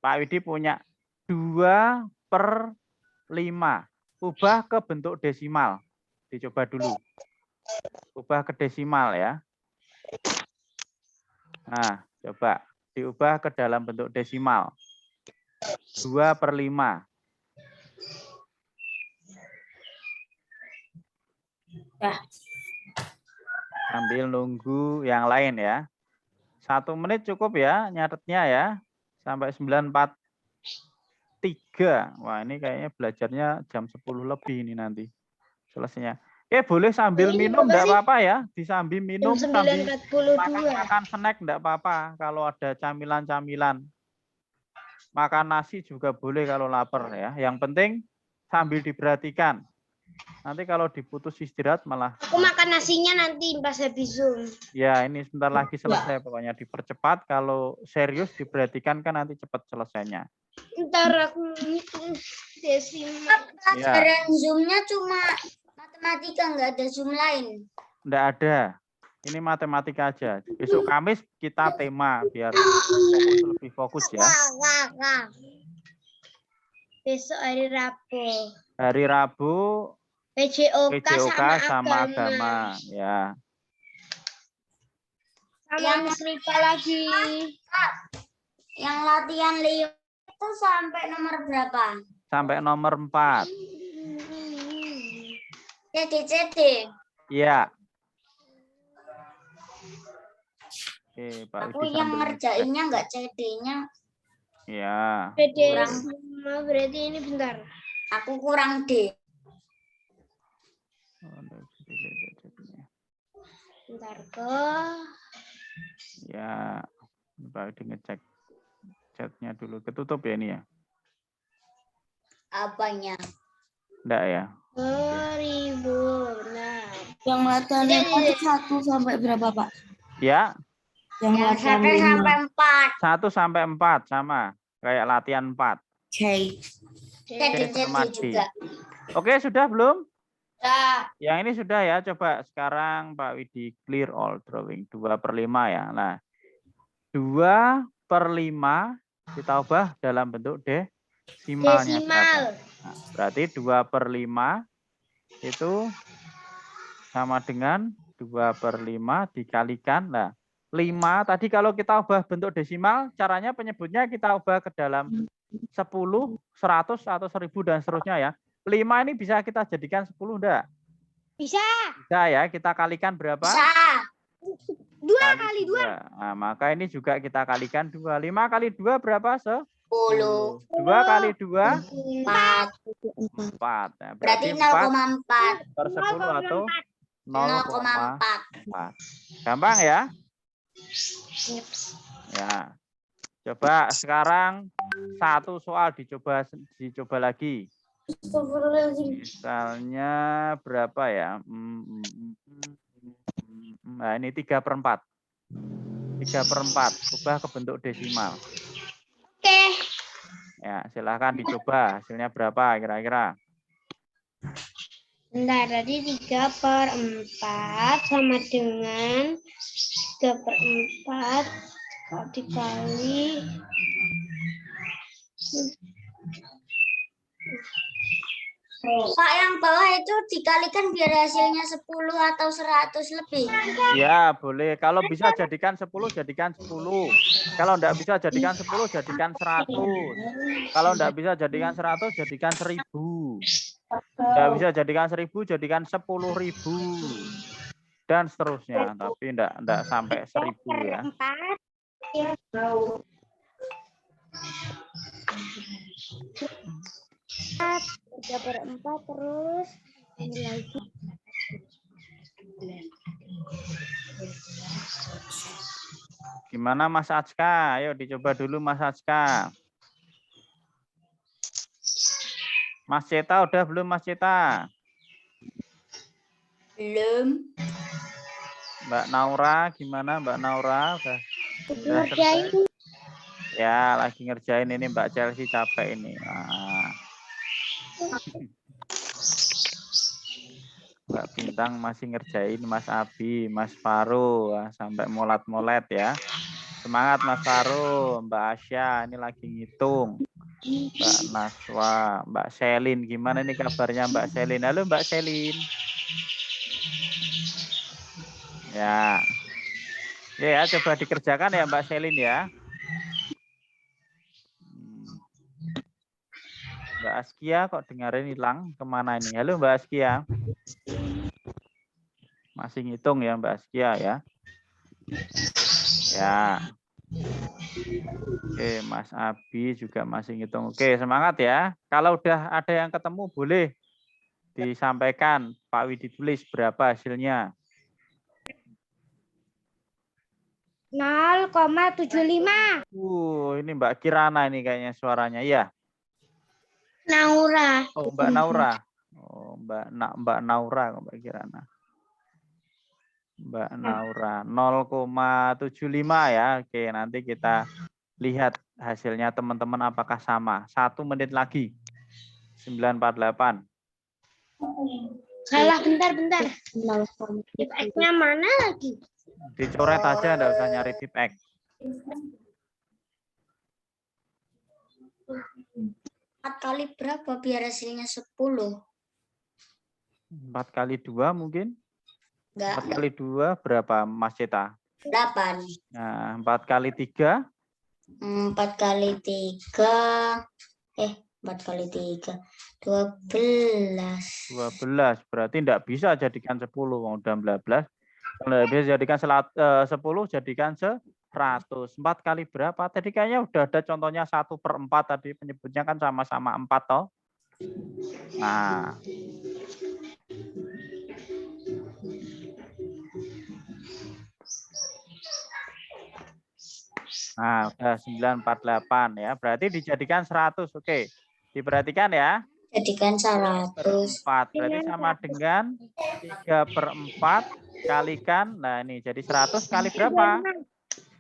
Pak Widi punya 2/5. Ubah ke bentuk desimal. Dicoba dulu. Ubah ke desimal ya. Nah, coba diubah ke dalam bentuk desimal. 2/5. Ya. Sambil nunggu yang lain ya. 1 menit cukup ya nyatetnya ya. Sampai 9:43. Wah, ini kayaknya belajarnya jam 10 lebih ini nanti selesainya. Oke, boleh sambil Ini minum berapa enggak sih? apa-apa ya. Disambil minum, Jam sambil 9.42. makan snack enggak apa-apa. Kalau ada camilan-camilan. Makan nasi juga boleh kalau lapar ya. Yang penting sambil diperhatikan. Nanti kalau diputus istirahat malah. Aku makan nasinya nanti pas habis Zoom. Ya, ini sebentar lagi selesai. Pokoknya dipercepat. Kalau serius diperhatikan kan nanti cepat selesainya. Ntar aku desimal. Pelajaran Zoom-nya cuma matematika, nggak ada Zoom lain. Enggak ada. Ini matematika aja. Besok Kamis kita tema biar fokus, lebih fokus ya. Besok hari Rabu. Hari Rabu PJOK PJOK sama agama. agama ya. Sama Yang Miss Rifa lagi. Yang latihan Leo itu sampai nomor berapa? Sampai nomor 4. CD. Iya. Oke, Pak Aku Widi yang sambil ngerjainnya nggak CD-nya. ya. PD Kurang. semua berarti ini bentar. Aku kurang D. Bentar kok. Ya, Pak Widi ngecek chatnya dulu. Ketutup ya ini ya? Apanya? Enggak ya? 2000. Nah. Yang latihan itu 1 sampai berapa, Pak? Ya, Yang Yang latihan 1 sampai 4. 1 sampai 4 sama kayak latihan 4. Oke. CD sama D. juga. Oke, sudah belum? Ya. Yang ini sudah ya. Coba sekarang Pak Widi clear all drawing 2/5 ya. Nah, 2/5 kita ubah dalam bentuk desimalnya. Desimal. Nah, berarti 2/5 itu sama dengan 2/5 dikalikan. Nah, 5 tadi kalau kita ubah bentuk desimal, caranya penyebutnya kita ubah ke dalam 10, 100, atau 1000 dan seterusnya ya. 5 ini bisa kita jadikan 10 enggak? Bisa. Bisa ya, kita kalikan berapa? Bisa. 2 kali 2. Nah, maka ini juga kita kalikan 2. 5 kali 2 berapa? 10. 2 kali 2? 4. 4. Nah, Berarti 4 0,4. per 10 atau 0,4. 0,4. Gampang ya? Ya. Coba sekarang satu soal dicoba lagi. Misalnya berapa ya? Nah, ini 3/4. 3/4. Ubah ke bentuk desimal. Oke. Ya, silahkan dicoba. Hasilnya berapa kira-kira? Bentar, tadi 3/4 sama dengan 3/4 dikali Pak, yang bawah itu dikalikan biar hasilnya 10 atau 100 lebih. Ya, boleh. Kalau bisa jadikan 10, jadikan 10. Kalau enggak bisa jadikan 10, jadikan 100. Kalau enggak bisa jadikan 100, jadikan 1000. Enggak bisa jadikan 1000, jadikan 10.000. Dan seterusnya. Tapi enggak sampai 1000 ya. 3/4 terus ini lagi. Gimana Mas Acka? Ayo dicoba dulu Mas Acka. Mas Ceta udah belum Mas Ceta? Belum. Mbak Naura gimana Mbak Naura? Udah Ngerjain. selesai? Ya, lagi ngerjain ini Mbak Chelsea capek ini. Mbak Bintang masih ngerjain, Mas Abi, Mas Faru, sampai molat-molet ya. Semangat Mas Faru, Mbak Asya ini lagi ngitung. Mbak Naswa, Mbak Selin, gimana nih kabarnya Mbak Selin? Halo Mbak Selin. Ya. Ya, coba dikerjakan ya Mbak Selin ya. Mbak Askia kok dengerin hilang kemana ini? Halo Mbak Askia. Masih ngitung ya Mbak Askia ya. Ya. Oke, Mas Abi juga masih ngitung. Oke, semangat ya. Kalau udah ada yang ketemu boleh Disampaikan, Pak Widi tulis berapa hasilnya. 0,75. Ini Mbak Kirana ini kayaknya suaranya. Iya. Naura. Oh, Mbak Naura. Oh, Mbak Naura, Mbak Kirana. Mbak Naura 0,75 ya. Oke, nanti kita lihat hasilnya teman-teman apakah sama. 1 menit lagi. 9.48. Salah, bentar. X-nya mana lagi? Dicoret aja, enggak usah nyari tip X. 4 kali berapa biar hasilnya 10? 4 kali 2 mungkin? Enggak, 4 kali 2 berapa, Mas Ceta? 8. Nah, 4 kali 3? 4 kali 3. 4 kali 3. 12. 12. Berarti enggak bisa jadikan 10. Udah 12. Kalau enggak bisa jadikan 10, jadikan 100. 4 kali berapa? Tadi kayaknya udah ada contohnya 1/4 tadi. Penyebutnya kan sama-sama 4 toh. Nah. Nah, udah 9.48 ya. Berarti dijadikan 100. Oke. Diperhatikan ya. Jadikan 100. 4. Berarti sama dengan 3/4 kalikan. Nah, ini jadi 100 kali berapa?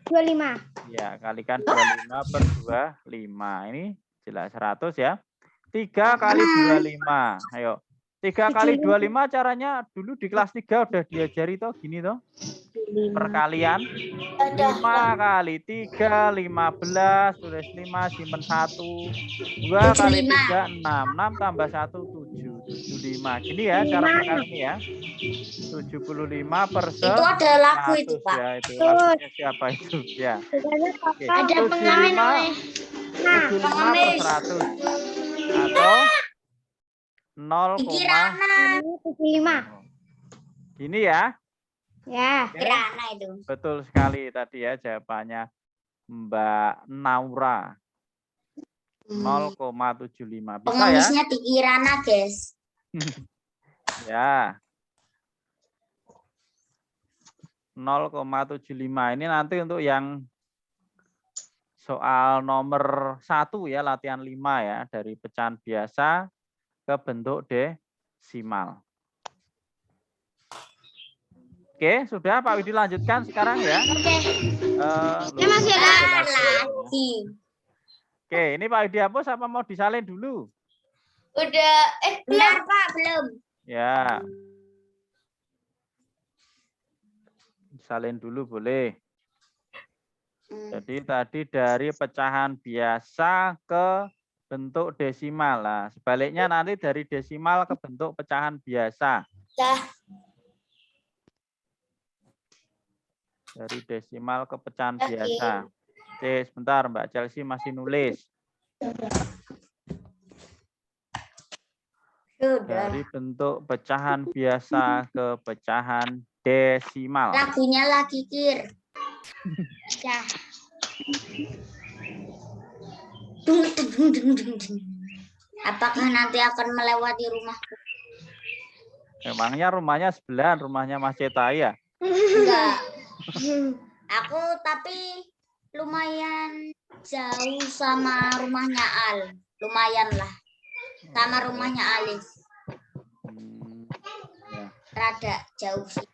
25. Ya, kalikan 25/25. Ini jelas 100 ya. 3 kali 25. Ayo. 3 kali 25 caranya dulu di kelas 3 udah diajari toh gini toh. Perkalian 5 kali 3 15, tulis 5 simpen 1. 2 kali 3 6, 6 tambah 1 7, 75. Gini ya cara perkalian ini ya. 75 per 100. Itu ada lagu itu, Pak. Ya, itu lagunya siapa itu? Ya. Oke, Ada pengamen oleh. 75 per 100 atau 0,75. Gini ya. Ya. Kirana itu. Betul sekali tadi ya jawabannya Mbak Naura. 0,75. Bisa ya? Pengemisnya di Kirana, guys. Ya. 0,75 ini nanti untuk yang soal nomor 1 ya, latihan 5 ya, dari pecahan biasa ke bentuk desimal. Oke, sudah Pak Widi lanjutkan sekarang ya. Oke. Masih ada lagi. Oke, ini Pak Widi hapus apa mau disalin dulu? Udah, Benar, Pak, belum. Ya. Salin dulu boleh. Jadi tadi dari pecahan biasa ke bentuk desimal. Nah, sebaliknya nanti dari desimal ke bentuk pecahan biasa. Dari desimal ke pecahan biasa. Oke, sebentar Mbak Chelsea masih nulis. Dari bentuk pecahan biasa ke pecahan desimal. Lagunya lagi, Kir. Ya. Apakah nanti akan melewati rumahku? Memangnya rumahnya sebelah, rumahnya Mas Ceta ya? Enggak. Aku tapi lumayan jauh sama rumahnya Al. Lumayan lah. Sama rumahnya Alif. Ya. Rada jauh sih.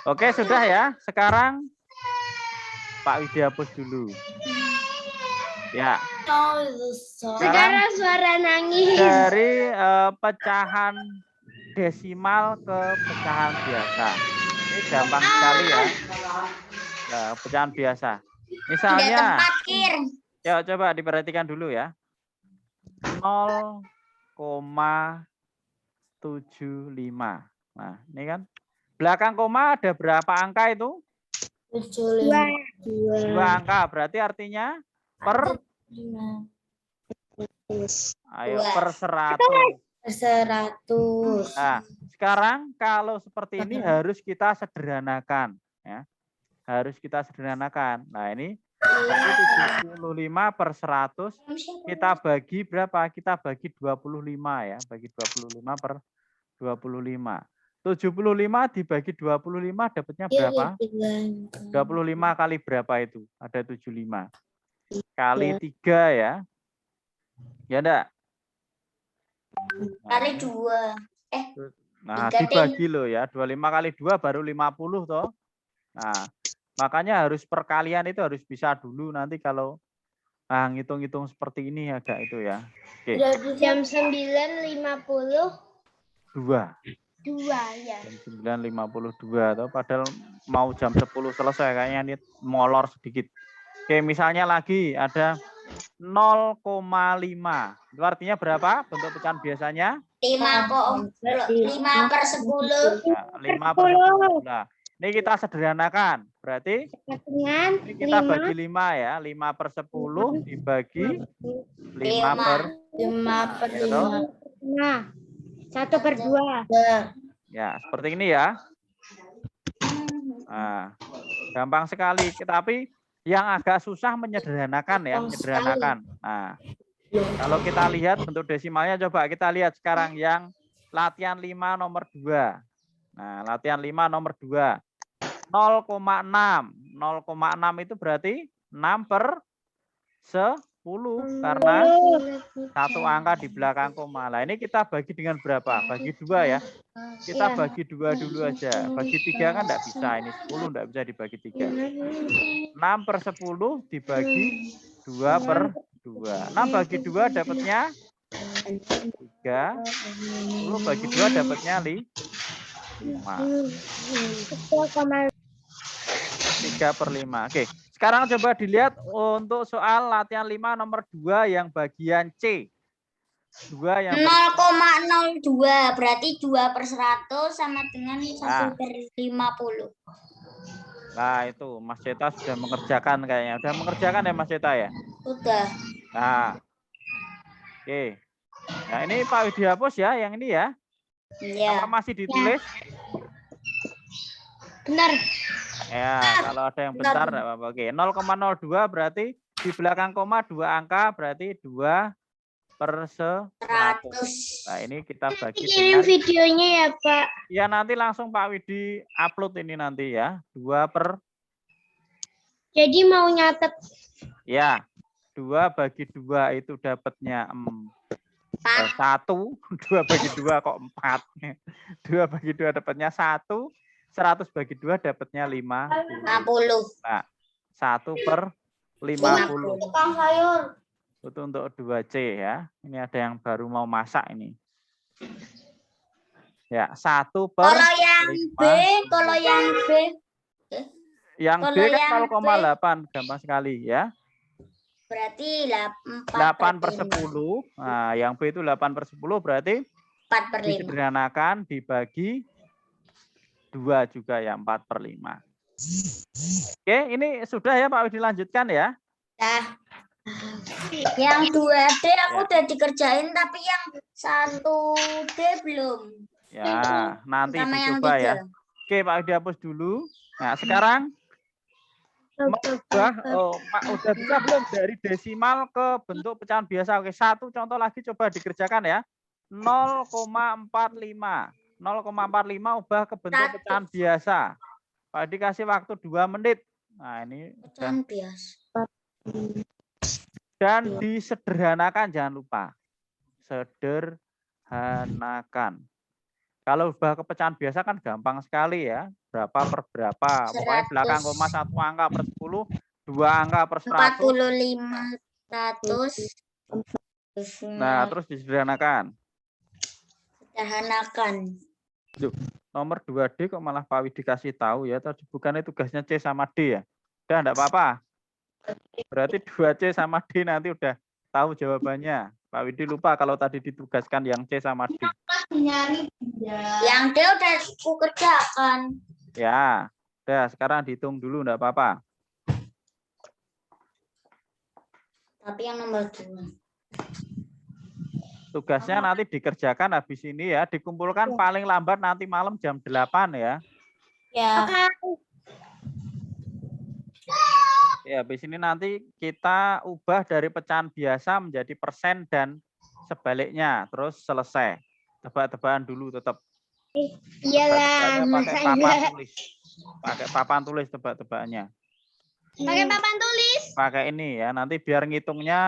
Oke, sudah ya. Sekarang Pak Widi hapus dulu. Ya. Sekarang suara nangis. Dari pecahan desimal ke pecahan biasa. Ini gampang sekali ya. Nah, pecahan biasa. Udah Misalnya, tempat, Kir. ya coba diperhatikan dulu ya. 0,75. Nah, ini kan belakang koma ada berapa angka itu? 2 angka. Berarti artinya per ayo per 100. 100. Nah, sekarang kalau seperti ini harus kita sederhanakan ya. Harus kita sederhanakan. Nah, ini Berarti 75 per 100 kita bagi berapa? Kita bagi 25 ya. Bagi 25 per 25. 75 dibagi 25 dapatnya berapa? 25 kali berapa itu? Ada 75. Kali 3 ya. Ya enggak? Kali 2. Nah, 3, dibagi loh ya. 25 kali 2 baru 50 toh. Nah, makanya harus perkalian itu harus bisa dulu, nanti kalau ngitung-ngitung seperti ini agak itu ya. Oke. Jam 9.52 ya. Jam 9.52 toh, padahal mau jam 10 selesai kayaknya ini molor sedikit. Oke, misalnya lagi ada 0,5. Itu artinya berapa bentuk pecahan biasanya? 5 per 10. Ya, 5 per 10. Nah, ini kita sederhanakan. Berarti Dengan ini kita bagi 5 ya. 5 per 10 dibagi 5 per 5 per ya toh? 1 per 2. Ya, seperti ini ya. Nah, gampang sekali. Tapi yang agak susah menyederhanakan ya, menyederhanakan. Nah, kalau kita lihat bentuk desimalnya, coba kita lihat sekarang yang latihan 5 nomor 2. Nah, latihan 5 nomor 2. 0,6. 0,6 itu berarti 6 per 10 karena satu angka di belakang koma. Nah, ini kita bagi dengan berapa? Bagi 2 ya. Kita bagi 2 dulu aja. Bagi 3 kan enggak bisa. Ini 10 enggak bisa dibagi 3. 6 per 10 dibagi 2 per 2. 6 bagi 2 dapatnya 3. 10 bagi 2 dapatnya 5. 3 per 5. Oke. Sekarang coba dilihat untuk soal latihan 5 nomor 2 yang bagian C. 2 yang 0,02 berarti 2 per 100 sama dengan 1 per 50. Nah, itu Mas Ceta sudah mengerjakan kayaknya. Sudah mengerjakan ya Mas Ceta ya? Sudah. Nah. Oke. Nah, ini Pak Widi hapus ya yang ini ya. Iya. Apa masih ditulis? Benar. Ya, kalau ada yang bentar enggak apa-apa. Oke, 0,02 berarti di belakang koma 2 angka berarti 2 per 100. Nah, ini kita bagi Kirim dengan videonya ya, Pak. ya nanti langsung Pak Widi upload ini nanti ya. 2 per Jadi mau nyatet. ya 2 bagi 2 itu dapatnya 1. 2 bagi 2 kok 4. 2 bagi 2 dapatnya 1. 100 bagi 2 dapatnya 50. Nah, 1 per 50. Tukang sayur. Itu untuk 2C ya. Ini ada yang baru mau masak ini. Ya, 1 per Kalau yang 5. B, kalau yang B. Yang B Kalau kan yang 0,8, gampang sekali ya. Berarti 8 per 10. Nah, yang B itu 8 per 10 berarti 4 per 5. disederhanakan dibagi 2 juga ya, 4 per 5. Oke, ini sudah ya Pak Widi, lanjutkan ya. Nah, yang 2D aku udah dikerjain, tapi yang 1D belum. Ya, nanti Sama yang dicoba 3. ya. Oke, Pak Widi hapus dulu. Nah, sekarang Pak udah bisa belum dari desimal ke bentuk pecahan biasa? Oke, satu contoh lagi coba dikerjakan ya. 0,45. 0,45 ubah ke bentuk pecahan biasa. Pak dikasih waktu 2 menit. Nah, ini Pecahan biasa. dan disederhanakan, jangan lupa. Sederhanakan. Kalau ubah ke pecahan biasa kan gampang sekali ya. Berapa per berapa. Pokoknya belakang koma 1 angka per 10, 2 angka per 100. 45, 100. Nah, terus disederhanakan. Sederhanakan. Nomor 2D kok malah Pak Widi kasih tahu ya. Tadi bukannya tugasnya C sama D ya. Udah enggak apa-apa. Berarti 2C sama D nanti udah tahu jawabannya. Pak Widi lupa kalau tadi ditugaskan yang C sama D. Yang D udah aku kerjakan. Ya, udah sekarang dihitung dulu enggak apa-apa. Tapi yang nomor 2. Tugasnya nanti dikerjakan habis ini ya, dikumpulkan paling lambat nanti malam jam 8 ya. Ya. Ya, habis ini nanti kita ubah dari pecahan biasa menjadi persen dan sebaliknya. Terus selesai. Tebak-tebakan dulu tetap. Iyalah, Tebak-tebakannya pakai masa papan enggak? tulis. Pakai papan tulis tebak-tebakannya. Pakai papan tulis. Pakai ini ya. Nanti biar ngitungnya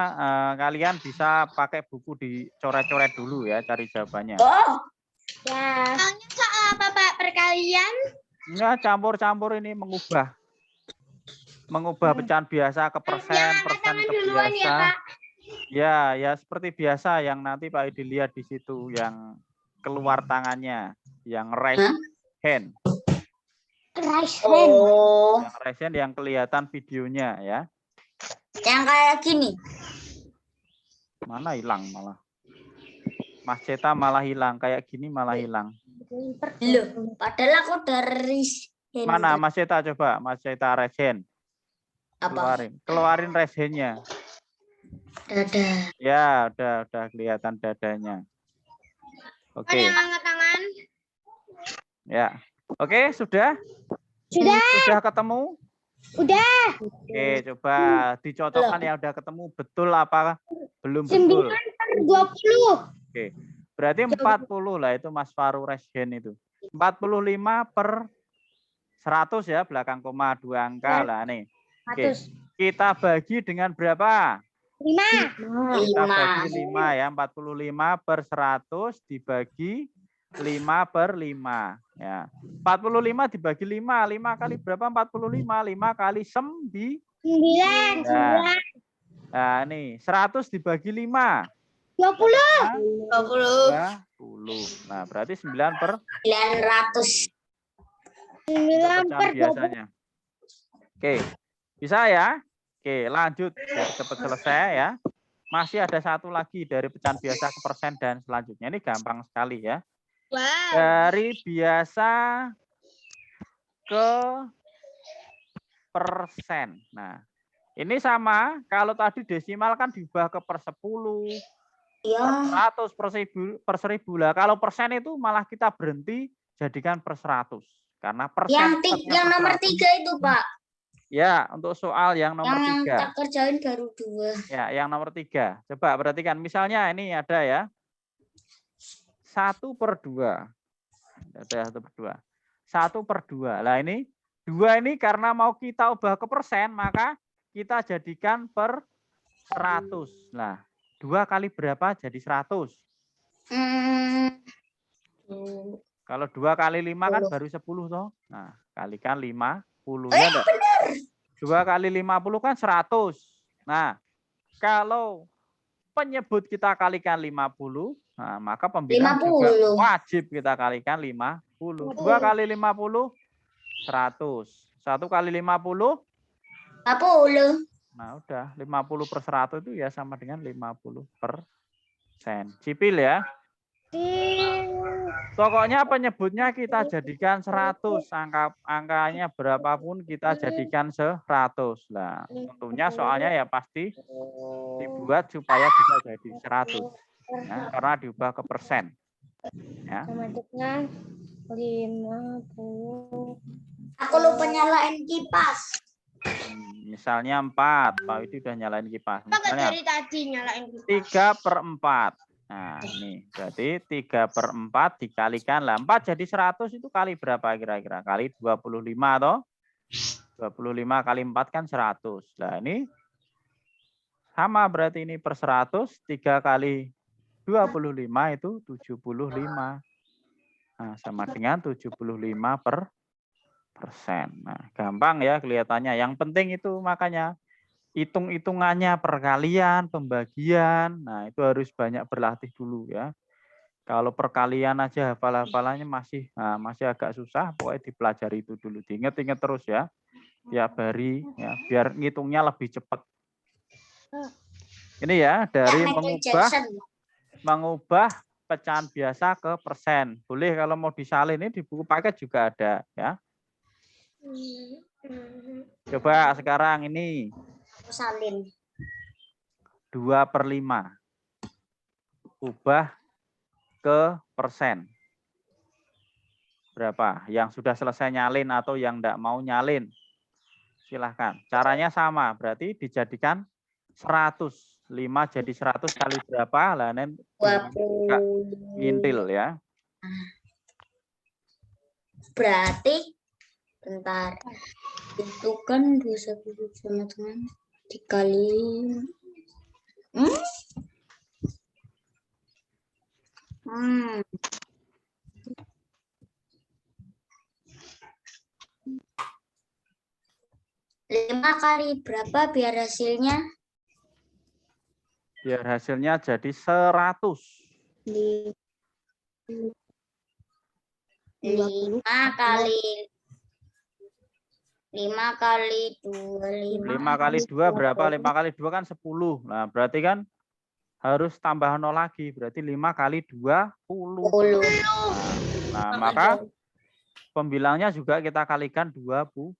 kalian bisa pakai buku dicoret-coret dulu ya, cari jawabannya. Oh, Ya. Soalnya soal apa Pak? Perkalian? Enggak, campur-campur ini mengubah pecahan biasa ke persen, Yang angkat persen tangan ke duluan ya biasa. Pak. Ya seperti biasa yang nanti Pak Edi lihat di situ yang keluar tangannya, yang raise hand. oh, Yang raise hand yang kelihatan videonya ya. yang kayak gini. Mana hilang malah. Mas Ceta malah hilang, kayak gini malah hilang. Loh, padahal aku dari Mana Mas Ceta, coba Mas Ceta raise hand. apa? Keluarin raise hand-nya. Dada. Ya, udah kelihatan dadanya. Oke. Ada yang angkat tangan? Ya. Oke, sudah? Sudah. Sudah ketemu? Udah. Oke, coba dicocokkan ya, udah ketemu betul apa belum betul. 9/20. Oke. Berarti 40 lah itu Mas Faru Resgen itu. 45/100 ya, belakang koma 2 angka lah nih. Oke. Kita bagi dengan berapa? 5. Kita bagi 5 ya, 45/100 dibagi 5/5 ya. 45 dibagi 5, 5 kali berapa? 45, 5 kali 9. 9. Nah, nih 100 dibagi 5. 20. 20. Nah, berarti 900. 9 per biasanya. Oke. Bisa ya? Oke, lanjut biar cepat selesai ya. Masih ada satu lagi dari pecahan biasa ke persen dan selanjutnya. Ini gampang sekali ya. Wow. Dari biasa ke persen. Nah, ini sama. Kalau tadi desimal kan diubah ke per 10, Ya. per 100, per 1000 lah. Kalau persen itu malah kita berhenti jadikan per 100. Karena persen Yang nomor 3 itu, Pak. Ya, untuk soal yang nomor 3. Yang tak kerjain baru 2. Ya, yang nomor 3. Coba perhatikan. Misalnya ini ada ya. 1/2. Ada 1/2. 1/2. Lah ini 2 ini karena mau kita ubah ke persen, maka kita jadikan per 100. Nah, 2 kali berapa jadi 100? Kalau 2 kali 5 kan baru 10 toh. Nah, kalikan 50. Ya enggak? 2 kali 50 kan 100. Nah, kalau penyebut kita kalikan 50, nah, maka pembilang juga wajib kita kalikan 50. 2 kali 50, 100. 1 kali 50, 50. nah udah 50/100 itu ya sama dengan 50%. Cipil ya. Pokoknya penyebutnya kita jadikan 100. Angkanya berapapun kita jadikan 100. Nah, tentunya soalnya ya pasti dibuat supaya bisa jadi 100. Ya, karena diubah ke persen. Ya. Selanjutnya 50. Aku lupa nyalain kipas. Misalnya 4. Pak Widi udah nyalain kipas. Misalnya dari tadi nyalain kipas. 3/4. Nah, ini berarti 3/4 dikalikan lah. 4 jadi 100 itu kali berapa kira-kira? Kali 25 toh. 25 kali 4 kan 100. Nah, ini sama berarti ini per 100. 3 kali 25 itu 75. Nah, sama dengan 75%. Nah, gampang ya kelihatannya. Yang penting itu makanya hitung-hitungannya perkalian, pembagian. Nah, itu harus banyak berlatih dulu ya. Kalau perkalian aja hafal-hafalannya masih agak susah, pokoknya dipelajari itu dulu. Diingat-ingat terus ya. Tiap hari ya, biar ngitungnya lebih cepat. Ini ya, dari mengubah pecahan biasa ke persen. Boleh kalau mau disalin ini di buku paket juga ada ya. Coba sekarang ini Salin. 2/5. Ubah ke persen. Berapa? Yang sudah selesai nyalin atau yang enggak mau nyalin? silahkan. Caranya sama, berarti dijadikan 100. 5 jadi 100 kali berapa? Lah nanti juga 20. ngintil ya. Berarti bentar. Itu kan 21 sama dengan dikali lima kali berapa biar hasilnya? Biar hasilnya jadi 100. 5 kali 2 5 kali 2 berapa? 5 kali 2 kan 10. Nah, berarti kan harus tambah 0 lagi. Berarti 5 kali 2, 10. Nah, maka pembilangnya juga kita kalikan 20.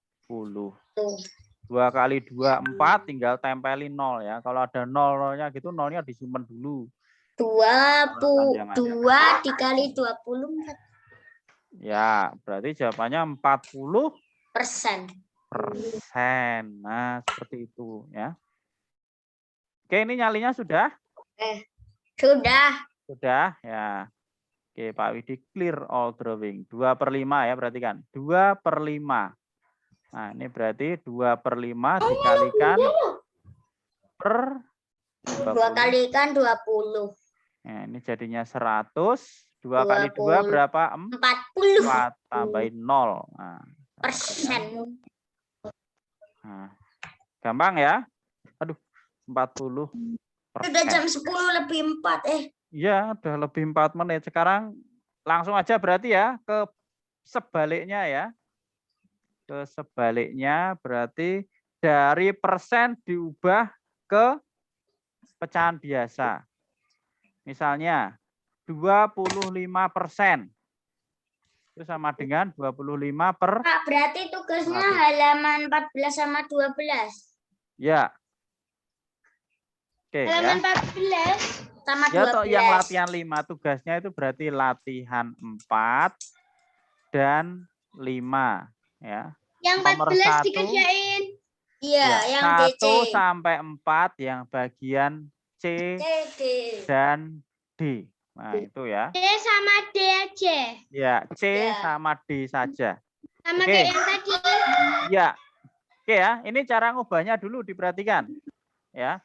2 kali 2, 4. Tinggal tempelin 0 ya. Kalau ada 0-nya gitu, 0-nya disimpan dulu. 2 dikali 20. Ya, berarti jawabannya 40%. 40%. Nah, seperti itu ya. Oke, ini nyalinya sudah? Sudah. Sudah ya. Oke, Pak Widi clear all drawing. 2/5 ya, berarti kan. 2/5. Nah, ini berarti 2/5 dikalikan per 2 kalikan 20. Nah, ini jadinya 100. 2 kali 2 berapa? 40. 4 tambahin 0. Nah, persen. nah, gampang ya? Aduh, 40%. Sudah jam 10 lebih 4. Iya, udah lebih 4 menit. Sekarang langsung aja berarti ya ke sebaliknya ya. Ke sebaliknya berarti dari persen diubah ke pecahan biasa. Misalnya 25%. Itu sama dengan 25 per... Pak, berarti tugasnya halaman 14 sama 12. Ya. Oke Halaman ya. 14. Sama Ya 12. toh yang latihan 5 tugasnya itu berarti latihan 4 dan 5 ya. Yang Nomor 14 1, dikerjain. Iya, ya, yang 1 DC. sampai 4 yang bagian C CD. dan D. Nah, itu ya. D sama D aja. Ya, C Ya. sama D saja. Sama Oke. kayak yang tadi. Ya. Oke ya, ini cara ngubahnya dulu diperhatikan. Ya.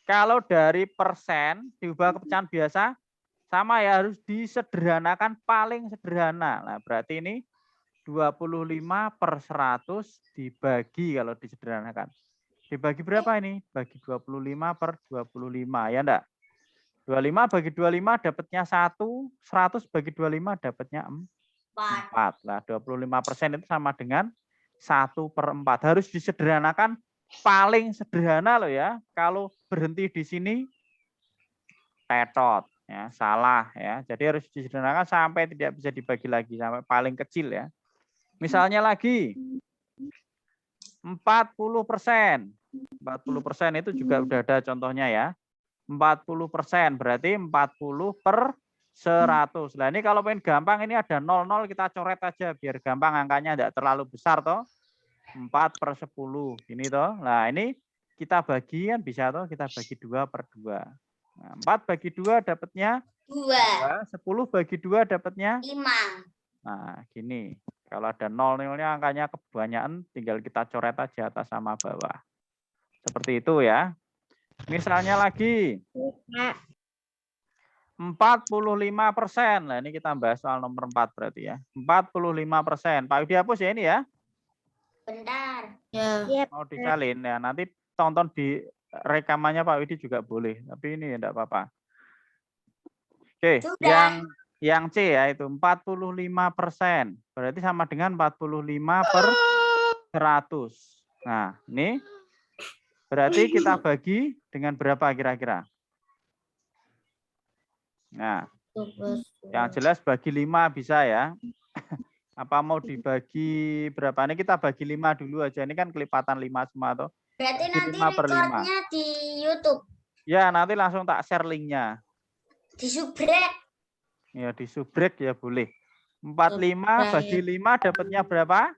Kalau dari persen diubah ke pecahan biasa, sama ya, harus disederhanakan paling sederhana. Nah, berarti ini 25/100 dibagi kalau disederhanakan. Dibagi berapa ini? Bagi 25/25, ya enggak? 25 bagi 25 dapatnya 1, 100 bagi 25 dapatnya 4. Nah, 25% itu sama dengan 1/4. Harus disederhanakan paling sederhana loh ya. Kalau berhenti di sini tetot ya, salah ya. Jadi harus disederhanakan sampai tidak bisa dibagi lagi, sampai paling kecil ya. Misalnya lagi 40%. 40% itu juga udah ada contohnya ya. 40% berarti 40/100. Nah, ini kalau pengen gampang ini ada 00 kita coret aja biar gampang, angkanya tidak terlalu besar toh. 4/10 ini toh. Nah, ini kita bagi kan bisa toh, kita bagi 2/2. Nah, 4 bagi 2 dapatnya 2, 10 bagi 2 dapatnya 5. Nah, gini. Kalau ada 0-nya angkanya kebanyakan, tinggal kita coret aja atas sama bawah. Seperti itu ya. Misalnya lagi 45%. Nah, ini kita bahas soal nomor 4 berarti ya. 45%. Pak Widi hapus ya ini ya. Bentar. Ya. Mau disalin ya. Nanti tonton di rekamannya Pak Widi juga boleh. Tapi ini enggak apa-apa. Oke, Sudah. yang C ya itu 45%. Berarti sama dengan 45/100. Nah, ini berarti kita bagi dengan berapa kira-kira? Nah, yang jelas bagi 5 bisa ya. Apa mau dibagi berapa? Ini kita bagi 5 dulu aja. Ini kan kelipatan 5 semua toh. Berarti Bagi nanti 5/5. recordnya di YouTube. Ya, nanti langsung tak share linknya. Di subrek. Ya, di subrek ya boleh. 45 bagi 5 dapatnya berapa?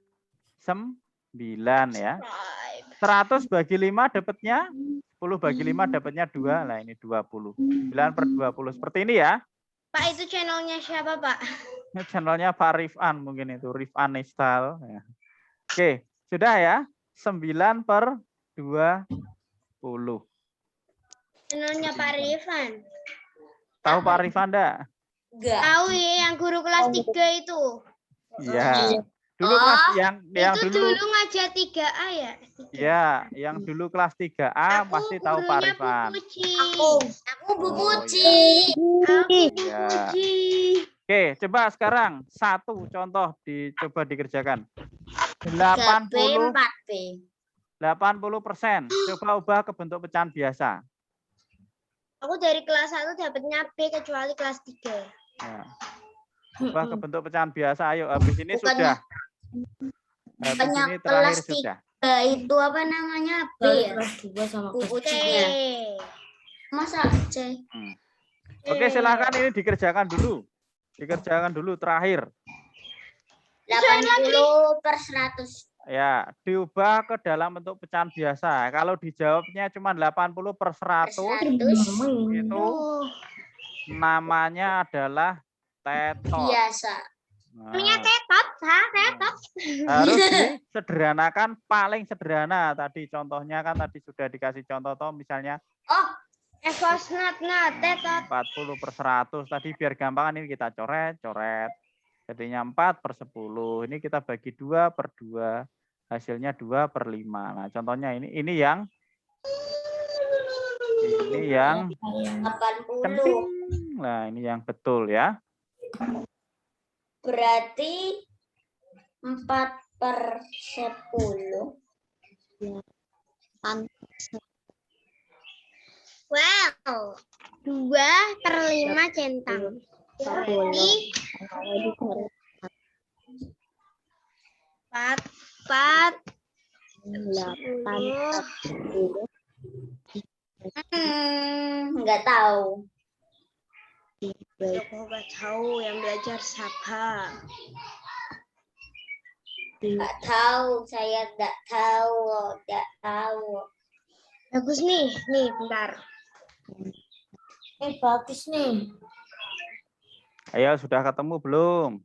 9 ya. 100 bagi 5 dapatnya 10 bagi 5 dapatnya 2. Nah, ini 20. 9/20. Seperti ini ya. Pak, itu channelnya siapa, Pak? Ini channelnya Pak Rifan mungkin itu. Rifan Style. Ya. Oke, sudah ya. 9/20. Channelnya Pak Rifan. Tahu Pak Rifan enggak? Enggak. Tahu ya, yang guru kelas 3 itu. Iya. Dulu kelas yang Itu dulu dulu ngajar 3A ya? ya, yang dulu kelas 3A pasti tahu Pak gurunya Bu Rifan. Puci. Aku Bu Oh, Puci. Aku Bu Ya. Puci. Oke, coba sekarang satu contoh dicoba dikerjakan. 80 4B. 80%. Coba ubah ke bentuk pecahan biasa. Aku dari kelas 1 dapatnya B kecuali kelas 3. Ya. Ubah ke bentuk pecahan biasa. Ayo, habis ini Bukannya- sudah. Habis bukannya ini terakhir kelas sudah. Itu apa namanya? B ya? Kelas 2 sama Bu kelas Puci. C. Masa C? Oke, silakan ini dikerjakan dulu. Dikerjakan dulu terakhir. 80/100. Ya, diubah ke dalam bentuk pecahan biasa. Kalau dijawabnya cuma 80/100, itu namanya adalah tetot. Biasa. Nah, Tetot, tetot. harus disederhanakan paling sederhana. Tadi contohnya kan tadi sudah dikasih contoh toh, misalnya Oh, Evosnat, tetot. 40/100. Tadi biar gampang ini kita coret-coret. Jadinya 4/10. Ini kita bagi 2/2. Hasilnya 2/5. Nah, contohnya ini yang 80. penting. Nah, ini yang betul ya. Berarti 4/10. Wow. 2/5 centang. Berarti 4 Nggak tahu. Aku nggak tahu yang belajar siapa. Nggak tahu. Saya nggak tahu. Nggak tahu. Bagus nih, bentar. bagus nih. Ayo, sudah ketemu belum?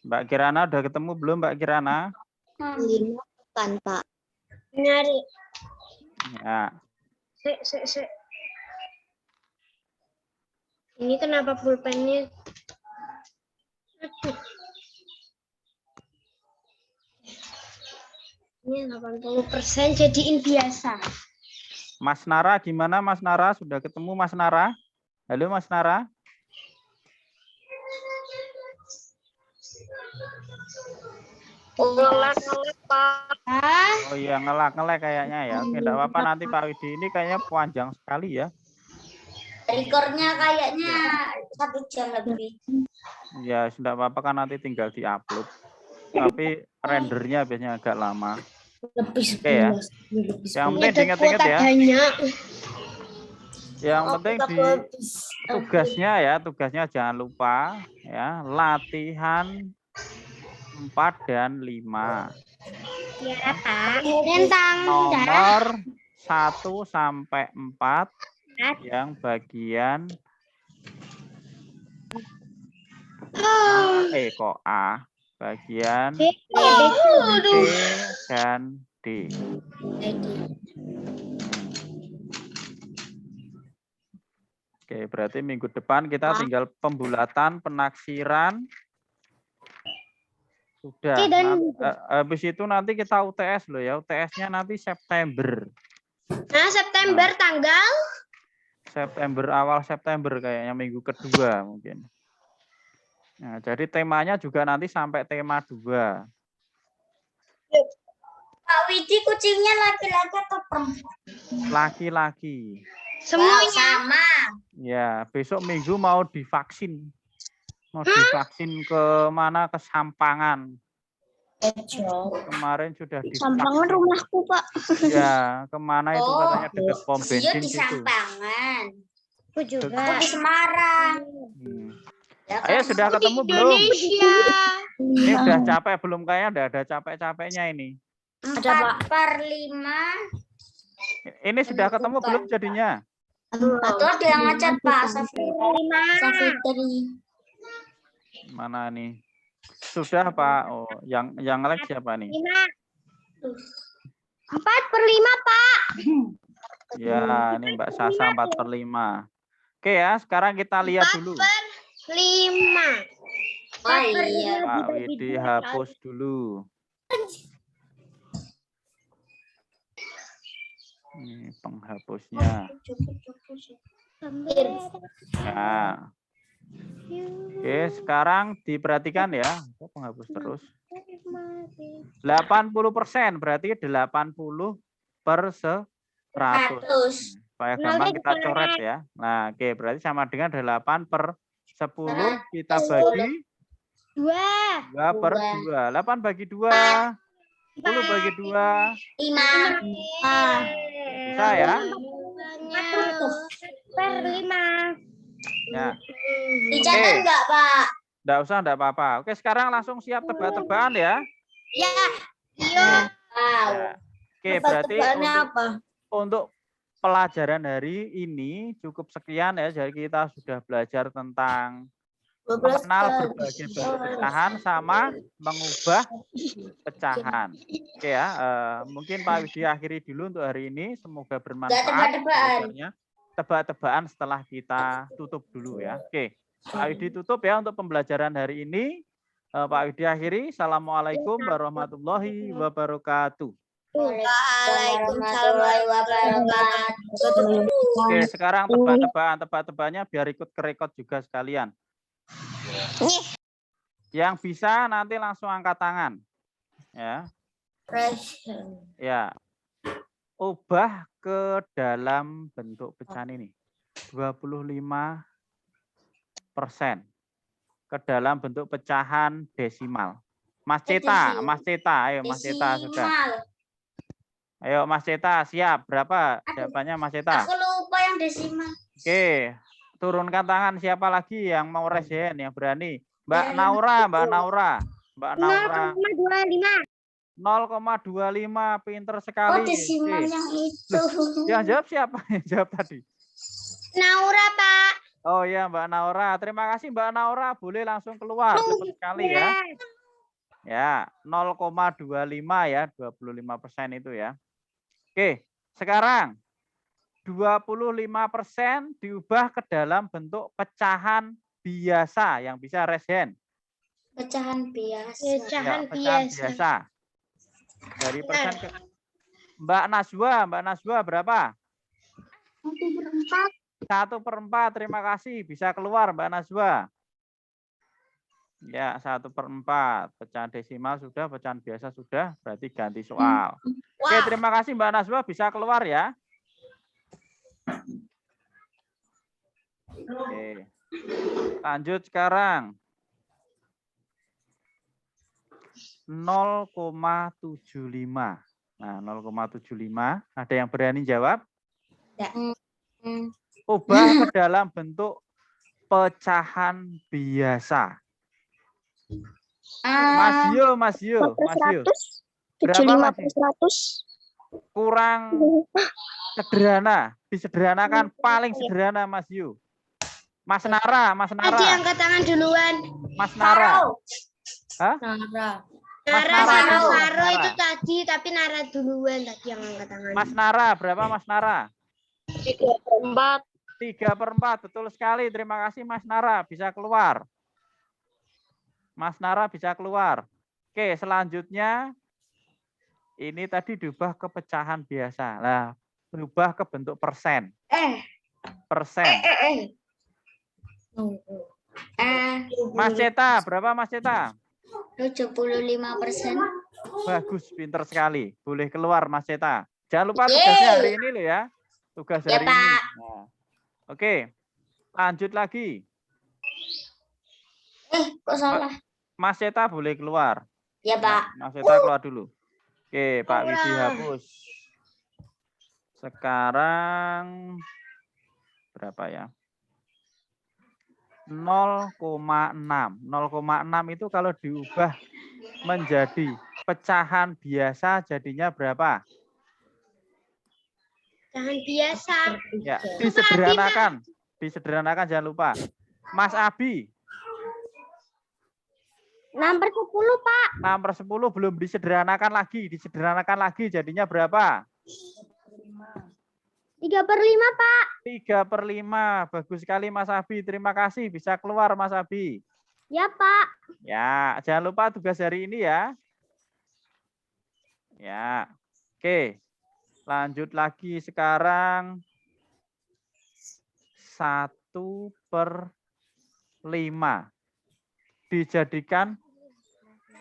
Mbak Kirana udah ketemu belum Mbak Kirana? 5 kan, Pak. Nyari. Ya. Sek. Ini kenapa pulpennya? Aduh. Ini 80% jadiin biasa. Mas Nara gimana Mas Nara? Sudah ketemu Mas Nara? Halo Mas Nara? Oh iya, ngelak-ngelak kayaknya ya. Oke, enggak apa-apa nanti Pak Widi. Ini kayaknya panjang sekali ya. Rekornya kayaknya 1 jam lebih. Ya, enggak apa-apa kan nanti tinggal di-upload. Tapi rendernya biasanya agak lama. Lebih Oke ya. Yang penting diingat-ingat ya. Yang penting di tugasnya jangan lupa ya, latihan 4 dan 5. Ya, Pak. Tentang Nomor 1 sampai 4 yang bagian A, bagian B dan D. Oke, berarti minggu depan kita tinggal pembulatan, penaksiran. Sudah. Habis itu nanti kita UTS loh ya. UTS-nya nanti September. Nah, September tanggal? September, awal September kayaknya minggu kedua mungkin. Nah, jadi temanya juga nanti sampai tema 2. Pak Widi kucingnya laki-laki atau perempuan? Laki-laki. Semuanya. Sama. Ya, besok minggu mau divaksin. Mau divaksin ke mana? Ke Sampangan. Kemarin sudah Sampangan rumahku, Pak. Ya, kemana itu Oh, katanya dekat pom Sio bensin di situ. Sampangan. Aku Aku juga. di Semarang. Hmm. Ya Ayo kan? sudah ketemu belum? Indonesia. Ini udah capek belum? Kayaknya udah ada capek-capeknya ini. 4/5. Ini sudah ketemu belum jadinya? Atau ada yang ngechat Pak Safitri. Mana nih? Sudah Pak. Oh, yang like siapa nih? 4/5, Pak. Ya, ini Mbak Sasa 4/5. Oke ya, sekarang kita lihat dulu. 5. Oh iya. Pak Widi hapus dulu. Ini penghapusnya. Ya. Oke, sekarang diperhatikan ya. Kok penghapus terus? 80% berarti 80/100. Supaya gampang kita coret ya. Nah, oke, berarti sama dengan 8/10 kita bagi 2/2. 8 bagi 2. 10 bagi 2. 5. Bisa ya? 4/5. Ya. Dicatat enggak, Pak? Enggak usah, enggak apa-apa. Oke, sekarang langsung siap tebak-tebakan ya. Ya. Wow. Ya. Oke, berarti untuk pelajaran hari ini cukup sekian ya. Jadi kita sudah belajar tentang mengenal berbagai bentuk pecahan sama mengubah pecahan. Oke ya, mungkin Pak Widi akhiri dulu untuk hari ini. Semoga bermanfaat. Belajarnya tebak-tebakan setelah kita tutup dulu ya. Oke, Pak Widi tutup ya untuk pembelajaran hari ini. Pak Widi akhiri. Assalamualaikum warahmatullahi wabarakatuh. Waalaikumsalam wabarakatuh. Oke, sekarang tebak-tebakannya biar ikut ke rekod juga sekalian. Yang bisa nanti langsung angkat tangan. Ya. Ya. Ubah ke dalam bentuk pecahan ini. 25% ke dalam bentuk pecahan desimal. Mas Ceta, ayo Mas Ceta sudah. Ayo Mas Ceta, siap. Berapa jawabannya Mas Ceta? Aku lupa yang desimal. Oke, turunkan tangan siapa lagi yang mau raise hand, yang berani. Mbak Naura. 0,25. Pinter sekali. Oh, desimal yang itu. Yang jawab siapa? Yang jawab tadi. Naura, Pak. Oh ya, Mbak Naura. Terima kasih Mbak Naura. Boleh langsung keluar. Cepat sekali ya. Ya, 0,25 ya, 25% itu ya. Oke, sekarang 25% diubah ke dalam bentuk pecahan biasa yang bisa raise hand. Pecahan biasa. Pecahan biasa. Dari persen ke Mbak Najwa berapa? 1/4. Terima kasih, bisa keluar Mbak Najwa. Ya, 1/4. Pecahan desimal sudah, pecahan biasa sudah, berarti ganti soal. Oke, terima kasih Mbak Najwa, bisa keluar ya. Oke. Lanjut sekarang. 0,75. Nah, 0,75. Ada yang berani jawab? Ubah ke dalam bentuk pecahan biasa. Mas Yo. Berapa Mas? 100. Kurang sederhana. Disederhanakan paling sederhana Mas Yo. Mas Nara. Tadi angkat tangan duluan. Mas Nara. Hah? Nara itu tadi, tapi Nara duluan tadi yang angkat tangan. Mas Nara, berapa Mas Nara? 3/4. 3/4, betul sekali. Terima kasih Mas Nara, bisa keluar. Mas Nara bisa keluar. Oke, selanjutnya ini tadi diubah ke pecahan biasa. Nah, berubah ke bentuk persen. Persen. Mas Ceta, berapa Mas Ceta? 75%. Bagus, pinter sekali. Boleh keluar Mas Ceta. Jangan lupa tugasnya hari ini loh ya. Tugas hari ini. Nah, oke, lanjut lagi. Kok salah? Mas Ceta boleh keluar. Ya, Pak. Mas Veta keluar dulu. Oke, Pak Widi hapus. Sekarang berapa ya? 0,6. 0,6 itu kalau diubah menjadi pecahan biasa jadinya berapa? Pecahan biasa. Ya, disederhanakan. Disederhanakan jangan lupa. Mas Abi, 6/10, Pak. 6/10 belum disederhanakan lagi. Disederhanakan lagi jadinya berapa? 3/5, Pak. 3/5. Bagus sekali Mas Abi. Terima kasih. Bisa keluar Mas Abi. Ya, Pak. Ya, jangan lupa tugas hari ini ya. Ya. Oke. Lanjut lagi sekarang 1/5 dijadikan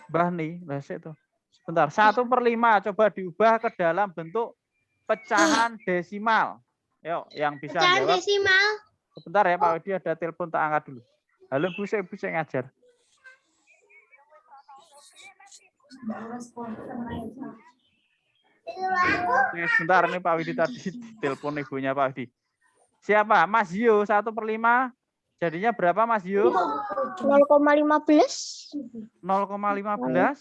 nih, itu. Sebentar, 1/5 coba diubah ke dalam bentuk pecahan desimal. Yuk, yang bisa Pecahan jawab. desimal. Sebentar ya Pak Widi, ada telepon tak angkat dulu. Halo Bu, saya ngajar. Sebentar nih Pak Widi tadi telepon ibunya Pak Widi. Siapa? Mas Yu, 1/5. Jadinya berapa Mas Yu? 0,15. 0,15.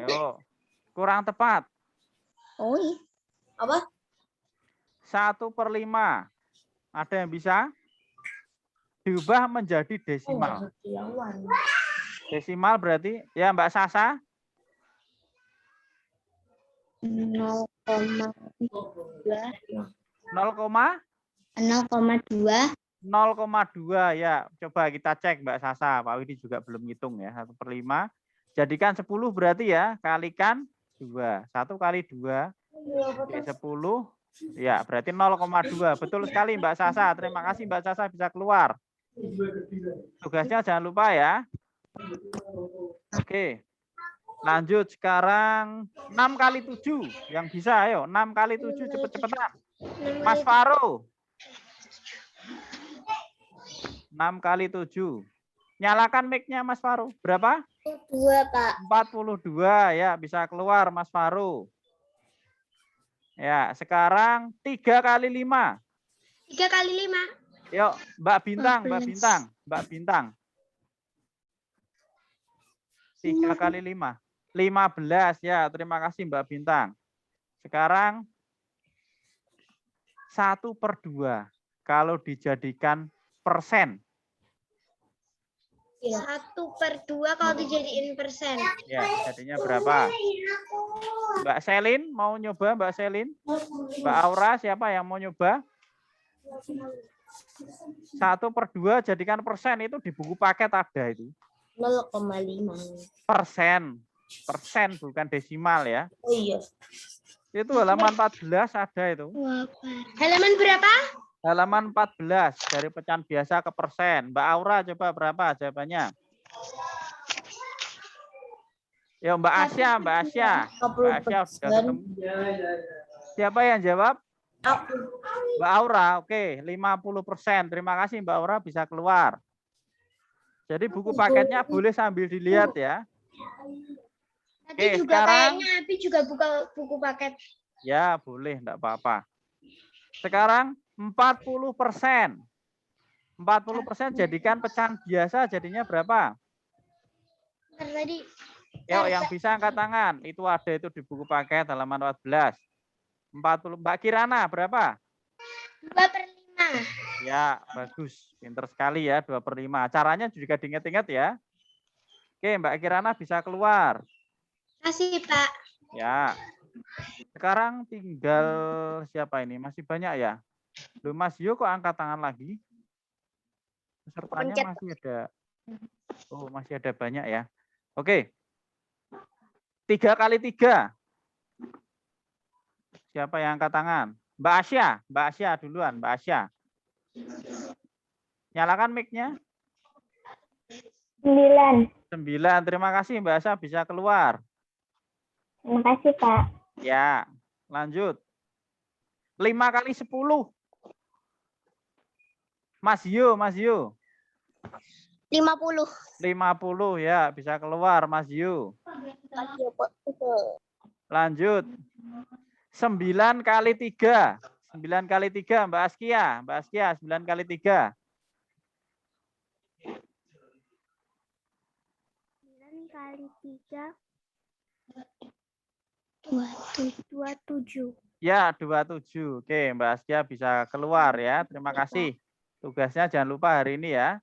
Ayo. Kurang tepat. Oh iya. Apa? 1/5. Ada yang bisa? Diubah menjadi desimal. Desimal berarti, ya Mbak Sasa? 0,2. 0,2 ya. Coba kita cek Mbak Sasa. Pak Widi juga belum ngitung ya. 1/5. Jadikan 10 berarti ya. Kalikan 2. 1 kali 2. 10. Ya, berarti 0,2. Betul sekali Mbak Sasa. Terima kasih Mbak Sasa bisa keluar. Tugasnya jangan lupa ya. Oke. Lanjut sekarang 6 kali 7. Yang bisa ayo. 6 kali 7 cepet-cepetan. Mas Faro. 6 kali 7. Nyalakan mic-nya Mas Faro. Berapa? 2, Pak. 42 ya, bisa keluar Mas Faro. Ya, sekarang 3 kali 5. 3 kali 5. Yuk, Mbak Bintang, Mbak Bintang, Mbak Bintang. 3 kali 5. 15 ya, terima kasih Mbak Bintang. Sekarang 1/2 kalau dijadikan persen. 1/2 kalau dijadiin persen. Ya, jadinya berapa? Mbak Selin mau nyoba Mbak Selin? Mbak Aura siapa yang mau nyoba? 1/2 jadikan persen itu di buku paket ada itu. 0,5. Persen. Persen bukan desimal ya. Oh iya. Itu halaman 14 ada itu. Halaman berapa? Halaman 14 dari pecahan biasa ke persen. Mbak Aura coba berapa jawabannya? Ya Mbak Asya, Mbak Asya. Mbak Asya sudah ketemu. Siapa yang jawab? Mbak Aura, oke, 50%. Terima kasih Mbak Aura bisa keluar. Jadi buku paketnya boleh sambil dilihat ya. Tadi juga sekarang kayaknya Abi juga buka buku paket. ya boleh, enggak apa-apa. Sekarang 40%. 40% jadikan pecahan biasa jadinya berapa? Tadi Yuk yang bisa angkat tangan. Itu ada itu di buku paket halaman 14. 40. Mbak Kirana berapa? 2/5. Ya, bagus. Pinter sekali ya, 2/5. Caranya juga diingat-ingat ya. Oke, Mbak Kirana bisa keluar. Kasih, Pak. Ya. Sekarang tinggal siapa ini? Masih banyak ya? Loh, Mas Yo kok angkat tangan lagi? Pesertanya masih ada. Oh, masih ada banyak ya. Oke. 3 kali 3. Siapa yang angkat tangan? Mbak Asya duluan, Mbak Asya. Nyalakan mic-nya. 9. 9. Terima kasih Mbak Asya bisa keluar. Terima kasih, Pak. Ya, lanjut. 5 kali 10. Mas Yo. 50. 50 ya, bisa keluar Mas Yu. Lanjut. 9 kali 3. 9 kali 3 Mbak Askia. Mbak Askia 9 kali 3. 9 kali 3. 27. Ya, 27. Oke, Mbak Askia bisa keluar ya. Terima kasih. Tugasnya jangan lupa hari ini ya.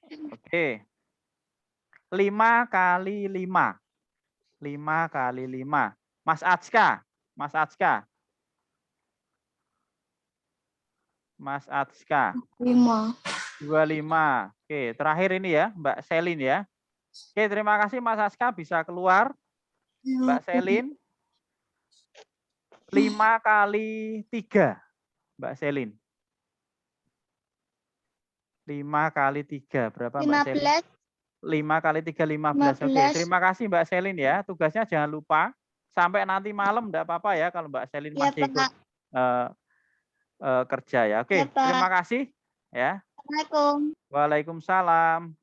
Oke. 5 kali 5. 5 kali 5. Mas Atska. Mas Atska. Mas Atska. 5. 25. Oke, terakhir ini ya, Mbak Selin ya. Oke, terima kasih Mas Atska bisa keluar. Mbak Selin. 5 kali 3. Mbak Selin. 5 kali 3 berapa Mbak Selin? 5 kali 3 15. Oke, terima kasih Mbak Selin ya. Tugasnya jangan lupa sampai nanti malam enggak apa-apa ya kalau Mbak Selin masih ikut kerja ya. Oke, terima kasih ya. Assalamualaikum. Waalaikumsalam.